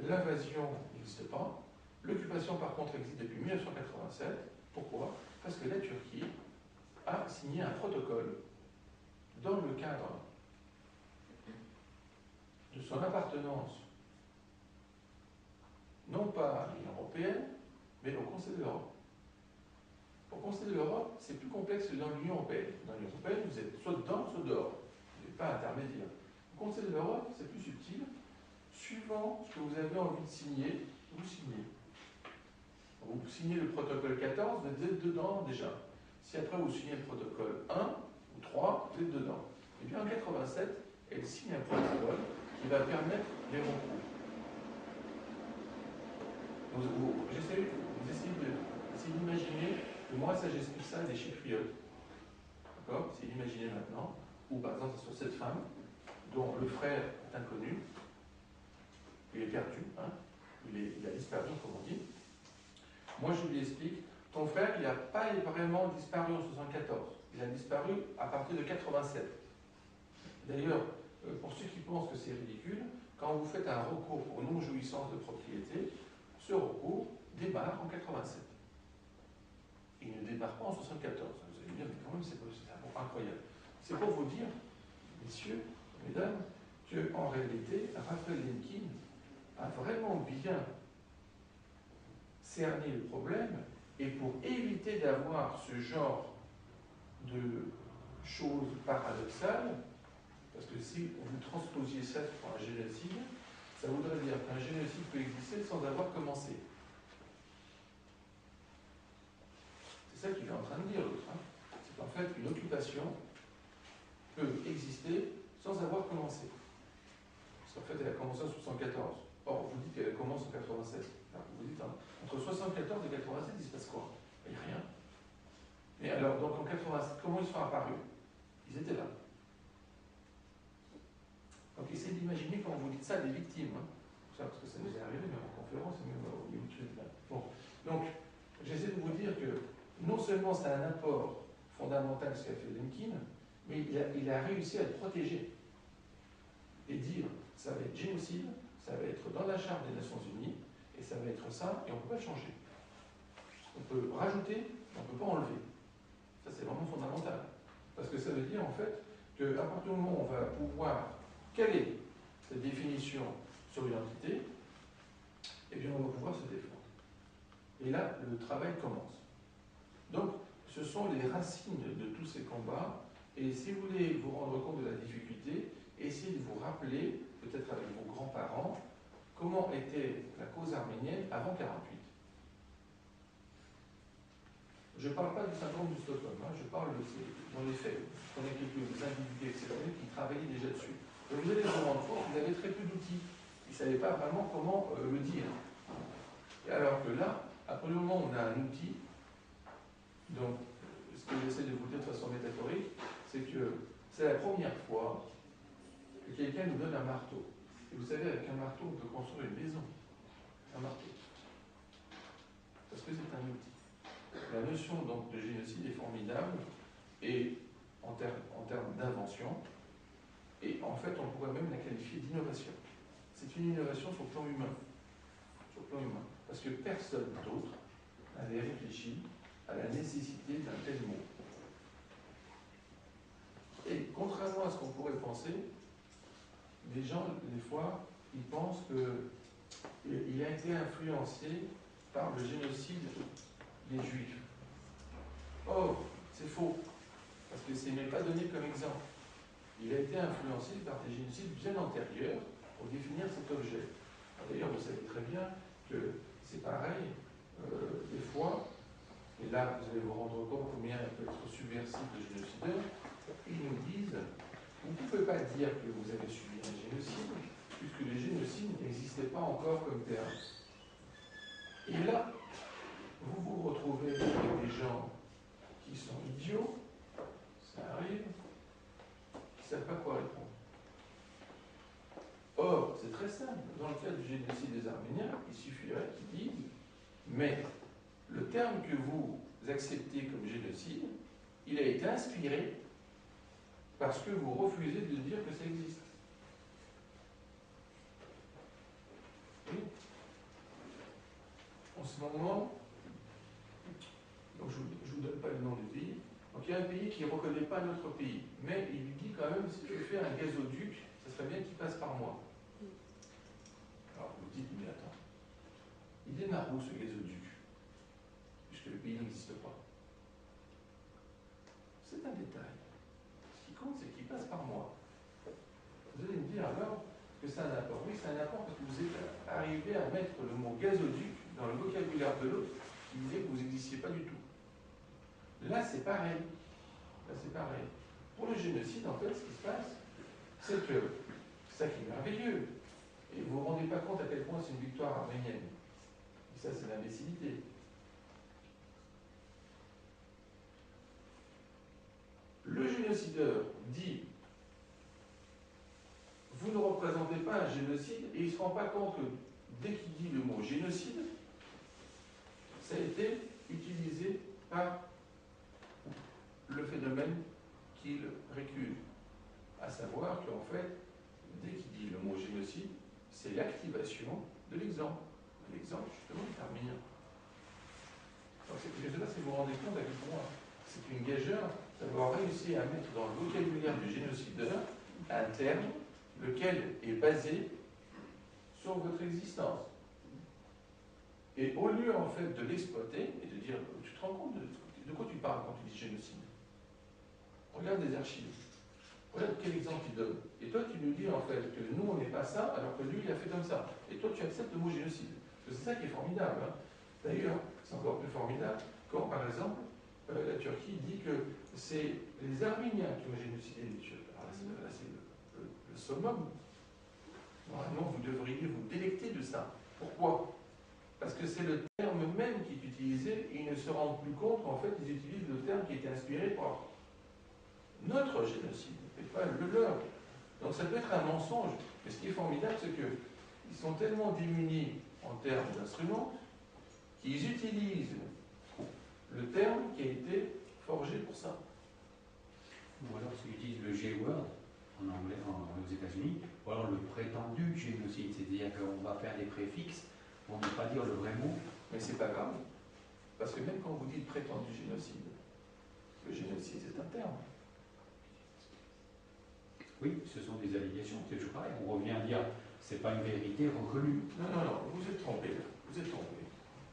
l'invasion n'existe pas. L'occupation, par contre, existe depuis 1987. Pourquoi? Parce que la Turquie a signé un protocole dans le cadre de son appartenance, non pas à l'Union européenne, mais au Conseil de l'Europe. Au Conseil de l'Europe, c'est plus complexe que dans l'Union européenne. Dans l'Union européenne, vous êtes soit dedans, soit dehors. Vous n'êtes pas intermédiaire. Au Conseil de l'Europe, c'est plus subtil. Suivant ce que vous avez envie de signer, vous signez. Vous signez le protocole 14, vous êtes dedans déjà. Si après vous signez le protocole 1 ou 3, vous êtes dedans. Et bien en 87, elle signe un protocole qui va permettre les recours. J'essaie d'imaginer que moi, ça j'explique ça à des chypriotes. D'accord? C'est d'imaginer maintenant, ou par exemple sur cette femme, dont le frère est inconnu, il est perdu, hein? Il a disparu, comme on dit. Moi, je lui explique, ton frère, il n'a pas vraiment disparu en 74. Il a disparu à partir de 87. D'ailleurs, pour ceux qui pensent que c'est ridicule, quand vous faites un recours pour non-jouissance de propriété, ce recours démarre en 87. Il ne démarre pas en 74. Vous allez me dire, mais quand même, c'est incroyable. C'est pour vous dire, messieurs, mesdames, qu'en réalité, Raphaël Lemkin a vraiment bien cerné le problème, et pour éviter d'avoir ce genre de choses paradoxales, parce que si vous transposiez ça pour un génocide, ça voudrait dire qu'un génocide peut exister sans avoir commencé. C'est ça qu'il est en train de dire, l'autre. Hein. C'est qu'en fait, une occupation peut exister sans avoir commencé. Parce qu'en fait, elle a commencé en 1974. Or, vous dites qu'elle commence en 87. Alors, vous dites, hein, entre 1974 et 87, il se passe quoi? Il n'y a rien. Mais alors, donc en 87, comment ils sont apparus? Ils étaient là. Donc, essayez d'imaginer quand vous dites ça des victimes. Hein. Parce que ça nous est arrivé, même en conférence, et même au YouTube. Bon. Donc, j'essaie de vous dire que non seulement c'est un apport fondamental ce qu'a fait Lemkin, mais il a réussi à le protéger. Et dire, ça va être génocide, ça va être dans la Charte des Nations Unies, et ça va être ça, et on ne peut pas le changer. On peut rajouter, mais on ne peut pas enlever. Ça, c'est vraiment fondamental. Parce que ça veut dire, en fait, qu'à partir du moment où on va pouvoir, quelle est cette définition sur une entité, eh bien, on va pouvoir se défendre. Et là, le travail commence. Donc, ce sont les racines de tous ces combats, et si vous voulez vous rendre compte de la difficulté, essayez de vous rappeler, peut-être avec vos grands-parents, comment était la cause arménienne avant 1948. Je ne parle pas du syndrome de Stockholm, hein, je parle dans les faits. Je connais quelques individus exceptionnels qui travaillaient déjà dessus. Et vous allez vous rendre compte qu'ils avaient très peu d'outils. Ils ne savaient pas vraiment comment le dire. Et alors que là, à partir du moment où on a un outil, donc ce que j'essaie de vous dire de façon métaphorique, c'est que c'est la première fois que quelqu'un nous donne un marteau. Et vous savez, avec un marteau, on peut construire une maison. Un marteau. Parce que c'est un outil. La notion donc, de génocide est formidable, et en termes d'invention, et en fait, on pourrait même la qualifier d'innovation. C'est une innovation sur le plan humain. Sur le plan humain. Parce que personne d'autre n'avait réfléchi à la nécessité d'un tel mot. Et contrairement à ce qu'on pourrait penser, des gens, des fois, ils pensent qu'il a été influencé par le génocide des Juifs. Or, c'est faux, parce que ce n'est pas donné comme exemple. Il a été influencé par des génocides bien antérieurs pour définir cet objet. D'ailleurs, vous savez très bien que c'est pareil, des fois, et là vous allez vous rendre compte combien peut être subversif le génocideur, ils nous disent, vous ne pouvez pas dire que vous avez subi un génocide, puisque le génocide n'existait pas encore comme terme. Et là, vous vous retrouvez avec des gens qui sont idiots, ça arrive, qui ne savent pas quoi répondre. Or, c'est très simple. Dans le cas du génocide des Arméniens, il suffirait qu'ils disent mais le terme que vous acceptez comme génocide, il a été inspiré parce que vous refusez de dire que ça existe. Oui. En ce moment, donc je ne vous donne pas le nom du pays, donc il y a un pays qui ne reconnaît pas notre pays, mais il lui dit quand même si tu fais un gazoduc, ça serait bien qu'il passe par moi. Alors vous dites, mais attends, il démarre où ce gazoduc? Puisque le pays n'existe pas. C'est un détail. Ce qui compte, c'est qu'il passe par moi. Vous allez me dire alors que ça a un apport. Oui, ça a un apport parce que vous êtes arrivé à mettre le mot gazoduc dans le vocabulaire de l'autre qui disait que vous n'existiez pas du tout. Là, c'est pareil. Là, c'est pareil. Pour le génocide, en fait, ce qui se passe, c'est que c'est ça qui est merveilleux. Et vous ne vous rendez pas compte à quel point c'est une victoire arménienne. Et ça, c'est l'imbécilité. Le génocideur dit vous ne représentez pas un génocide et il ne se rend pas compte que dès qu'il dit le mot génocide, ça a été utilisé par le phénomène qu'il récuse. À savoir qu'en fait, dès qu'il dit le mot génocide, c'est l'activation de l'exemple. L'exemple, justement, est arménien. Je ne sais pas si vous vous rendez compte à quel point c'est une gageure d'avoir réussi à mettre dans le vocabulaire du génocideur un terme lequel est basé sur votre existence. Et au lieu en fait de l'exploiter et de dire, tu te rends compte de quoi tu parles quand tu dis génocide? Regarde les archives. Regarde quel exemple il donne. Et toi tu nous dis en fait que nous on n'est pas ça alors que lui il a fait comme ça. Et toi tu acceptes le mot génocide. C'est ça qui est formidable. Hein. D'ailleurs, c'est encore plus formidable quand par exemple la Turquie dit que c'est les Arméniens qui ont génocidé les Turcs. Alors là c'est le summum. Normalement, vous devriez vous délecter de ça. Pourquoi? Parce que c'est le terme même qui est utilisé et ils ne se rendent plus compte qu'en fait, ils utilisent le terme qui a été inspiré par notre génocide, et pas le leur. Donc ça peut être un mensonge. Mais ce qui est formidable, c'est qu'ils sont tellement démunis en termes d'instruments qu'ils utilisent le terme qui a été forgé pour ça. Ou alors s'ils utilisent le G-word en anglais, aux États-Unis, ou alors le prétendu génocide, c'est-à-dire qu'on va faire des préfixes pour ne pas dire le vrai mot. Mais c'est pas grave, parce que même quand vous dites prétendu génocide, le génocide c'est un terme. Oui, ce sont des allégations, c'est toujours pareil. On revient à dire c'est pas une vérité reconnue. Non, vous êtes trompé là, vous êtes trompé.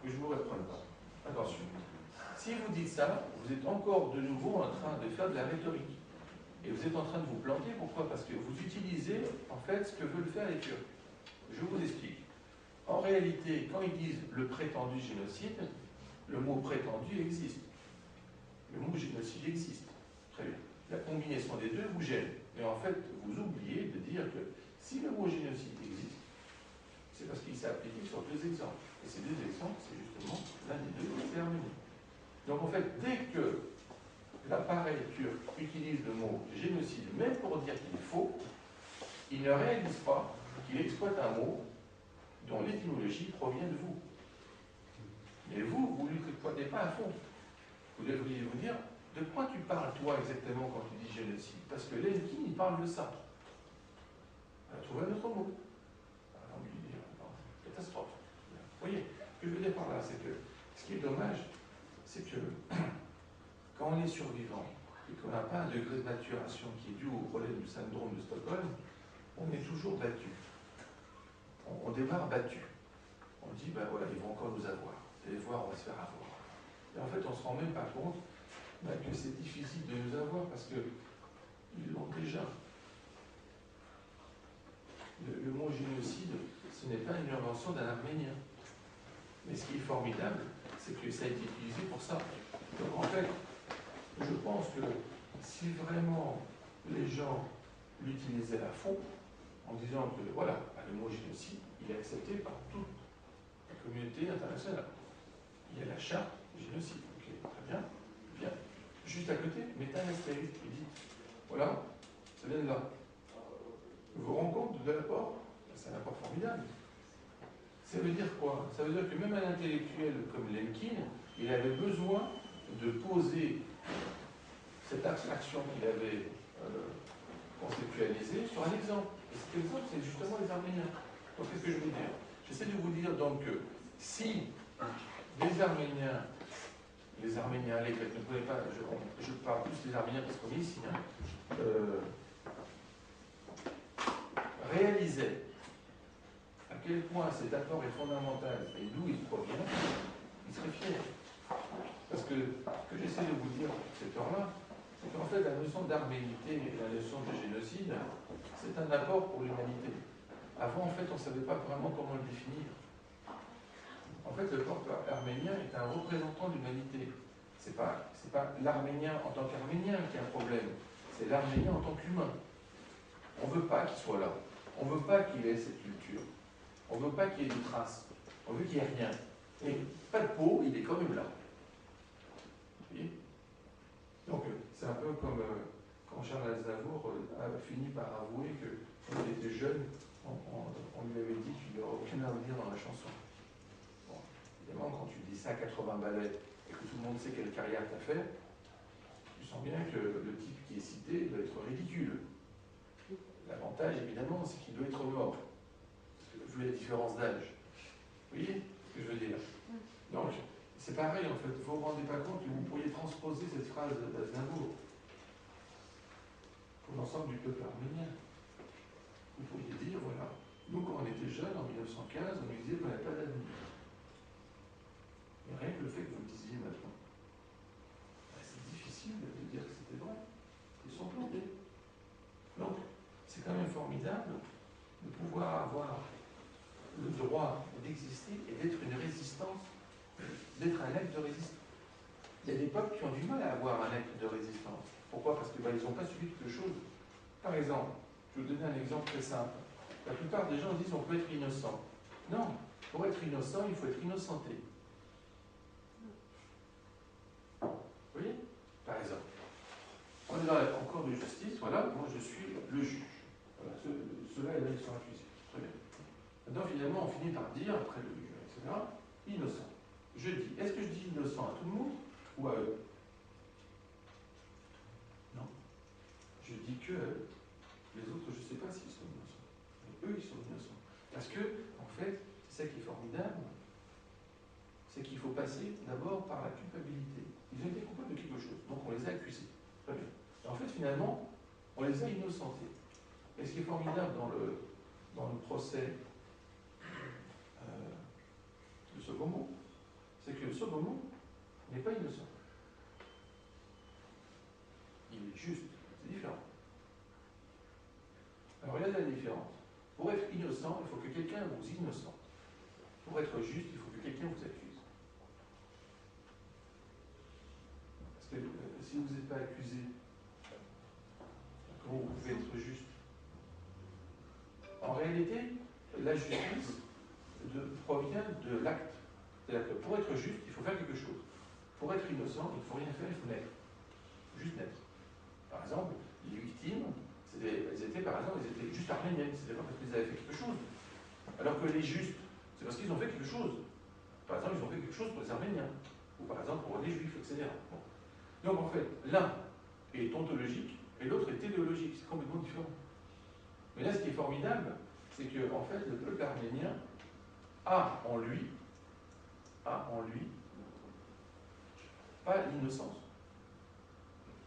Que je ne vous reprenne pas. Attention. Si vous dites ça, vous êtes encore de nouveau en train de faire de la rhétorique. Et vous êtes en train de vous planter, pourquoi? Parce que vous utilisez en fait ce que veulent faire les Turcs. Je vous explique. En réalité, quand ils disent le prétendu génocide, le mot prétendu existe. Le mot génocide existe. Très bien. La combinaison des deux vous gêne. Mais en fait, vous oubliez de dire que si le mot génocide existe, c'est parce qu'il s'est appliqué sur deux exemples. Et ces deux exemples, c'est justement l'un des deux, c'est Arménie. Donc en fait, dès que l'appareil turc utilise le mot génocide, même pour dire qu'il est faux, il ne réalise pas qu'il exploite un mot dont l'étymologie provient de vous. Mais vous ne l'exploitez pas à fond. Vous devriez vous dire, de quoi tu parles toi exactement quand tu dis génocide? Parce que l'Enki, il parle de ça. On va trouver un autre mot. Alors, on lui dit, catastrophe. Vous voyez, ce que je veux dire par là, c'est que ce qui est dommage, c'est que quand on est survivant et qu'on n'a pas un degré de maturation qui est dû au problème du syndrome de Stockholm, on est toujours battu. On démarre battu. On dit, ben voilà, ils vont encore nous avoir. Vous allez voir, on va se faire avoir. Et en fait, on ne se rend même pas compte que c'est difficile de nous avoir parce qu'ils l'ont déjà. Le mot génocide, ce n'est pas une invention d'un Arménien. Mais ce qui est formidable, c'est que ça a été utilisé pour ça. Donc en fait, je pense que si vraiment les gens l'utilisaient à fond, en disant que voilà, le mot génocide, il est accepté par toute la communauté internationale. Il y a la charte du génocide. Ok, très bien. Bien. Juste à côté, mettez un astérisque et dites, voilà, ça vient de là. Vous vous rendez compte de l'apport? C'est un apport formidable. Ça veut dire quoi? Ça veut dire que même un intellectuel comme Lemkin, il avait besoin de poser cette abstraction qu'il avait conceptualisée sur un exemple. Et cet exemple, c'est justement les Arméniens. Donc, qu'est-ce que je veux dire? J'essaie de vous dire donc que si les Arméniens, les Grecs, ne pouvaient pas, je parle plus des Arméniens parce qu'on est ici, réalisaient à quel point cet apport est fondamental et d'où il provient, ils seraient fiers. Parce que ce que j'essaie de vous dire à cette heure-là, c'est qu'en fait, la notion d'arménité et la notion de génocide, c'est un apport pour l'humanité. Avant, en fait, on ne savait pas vraiment comment le définir. En fait, le peuple arménien est un représentant de l'humanité. Ce n'est pas l'Arménien en tant qu'Arménien qui a un problème, c'est l'Arménien en tant qu'humain. On ne veut pas qu'il soit là. On ne veut pas qu'il ait cette culture. On ne veut pas qu'il y ait de traces. On veut qu'il n'y ait rien. Et pas de peau, il est quand même là. Vous voyez? Donc, c'est un peu comme quand Charles Aznavour a fini par avouer que quand il était jeune, on lui avait dit qu'il n'aurait aucun avenir dans la chanson. Bon, évidemment, quand tu dis ça à 80 ballets et que tout le monde sait quelle carrière tu as fait, tu sens bien que le type qui est cité doit être ridicule. L'avantage, évidemment, c'est qu'il doit être mort, vu la différence d'âge. Vous voyez ce que je veux dire? Donc, c'est pareil, en fait. Vous ne vous rendez pas compte que vous pourriez transposer cette phrase d'Aznavour pour l'ensemble du peuple arménien. Vous pourriez dire, voilà, nous, quand on était jeunes, en 1915, on nous disait qu'on n'avait pas d'avenir. Et rien que le fait que vous le disiez maintenant, c'est difficile de dire que c'était vrai. Ils sont plantés. Donc, c'est quand même formidable de pouvoir avoir le droit d'exister et d'être une résistance, d'être un acte de résistance. Il y a des peuples qui ont du mal à avoir un acte de résistance. Pourquoi? Parce qu'ils n'ont pas subi quelque chose. Par exemple, je vais vous donner un exemple très simple. La plupart des gens disent qu'on peut être innocent. Non, pour être innocent, il faut être innocenté. Vous voyez? Par exemple, on est dans la cour de justice, voilà, moi je suis le juge. Voilà, ceux-là, ils sont accusés. Très bien. Maintenant, finalement, on finit par dire, après le juge, etc., innocent. Je dis, est-ce que je dis innocent à tout le monde ou à eux? Non. Je dis que les autres, je ne sais pas s'ils sont innocents. Mais eux, ils sont innocents. Parce que, en fait, c'est ça qui est formidable, c'est qu'il faut passer d'abord par la culpabilité. Ils ont été coupables de quelque chose, donc on les a accusés. Très bien. Et en fait, finalement, on les a innocentés. Et ce qui est formidable dans le procès de Sogomo, c'est que Sogomo n'est pas innocent. Il est juste, c'est différent. Alors regardez la différence. Pour être innocent, il faut que quelqu'un vous innocente. Pour être juste, il faut que quelqu'un vous accuse. Parce que si vous n'êtes pas accusé, comment vous pouvez être juste? En réalité, la justice provient de l'acte. C'est-à-dire que pour être juste, il faut faire quelque chose. Pour être innocent, il ne faut rien faire, il faut naître. Juste naître. Par exemple, les victimes, elles étaient juste arméniennes, c'était pas parce qu'ils avaient fait quelque chose. Alors que les justes, c'est parce qu'ils ont fait quelque chose. Par exemple, ils ont fait quelque chose pour les Arméniens, ou par exemple pour les Juifs, etc. Bon. Donc en fait, l'un est ontologique et l'autre est téléologique, c'est complètement différent. Mais là, ce qui est formidable, c'est que en fait, le peuple arménien a en lui pas l'innocence,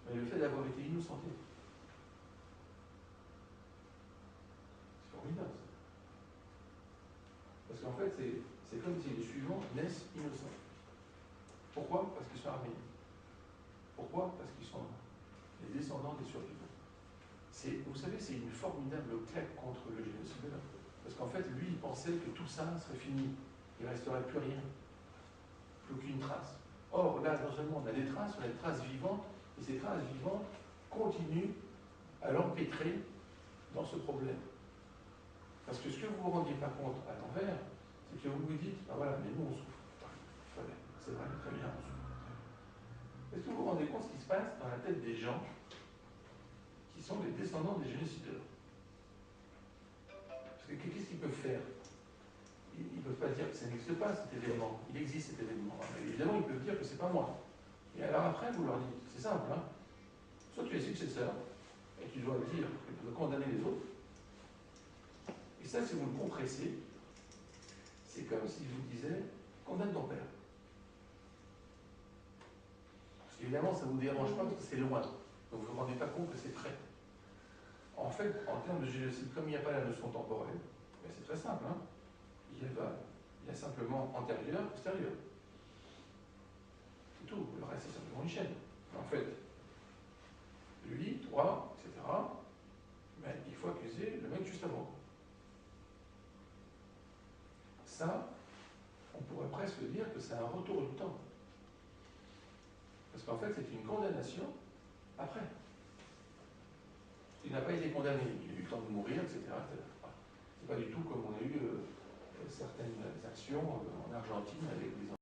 mais le fait d'avoir été innocenté. formidable. Ça. Parce qu'en fait, c'est comme si les suivants naissent innocents. Pourquoi? Parce qu'ils sont arméniens. Pourquoi? Parce qu'ils sont les descendants des survivants. Vous savez, c'est une formidable claque contre le génocide. Parce qu'en fait, lui, il pensait que tout ça serait fini. Il ne resterait plus rien. Plus aucune trace. Or, là, non seulement on a des traces vivantes, et ces traces vivantes continuent à l'empêtrer dans ce problème. Parce que ce que vous ne vous rendiez pas compte à l'envers, c'est que vous vous dites, ah voilà, mais nous on souffre. C'est vrai, très bien, on souffre. Est-ce que vous vous rendez compte ce qui se passe dans la tête des gens qui sont les descendants des génocideurs? Parce que qu'est-ce qu'ils peuvent faire? Ils ne peuvent pas dire que ça n'existe pas cet événement. Il existe cet événement. Mais évidemment, ils peuvent dire que c'est pas moi. Et alors après, vous leur dites, c'est simple, hein? Soit tu es successeur, et tu dois dire que tu dois condamner les autres. Et ça, si vous le compressez, c'est comme si je vous disais, condamne ton père. Parce qu'évidemment, ça ne vous dérange pas parce que c'est loin. Donc vous ne vous rendez pas compte que c'est près. En fait, en termes de génocide, comme il n'y a pas la notion temporelle, ben c'est très simple, hein? Il y a simplement antérieur, postérieur. C'est tout. Le reste, c'est simplement une chaîne. En fait, lui, toi, etc., ben, il faut accuser le mec juste avant. Ça, on pourrait presque dire que c'est un retour du temps. Parce qu'en fait, c'est une condamnation après. Il n'a pas été condamné, il a eu le temps de mourir, etc. C'est pas du tout comme on a eu certaines actions en Argentine avec des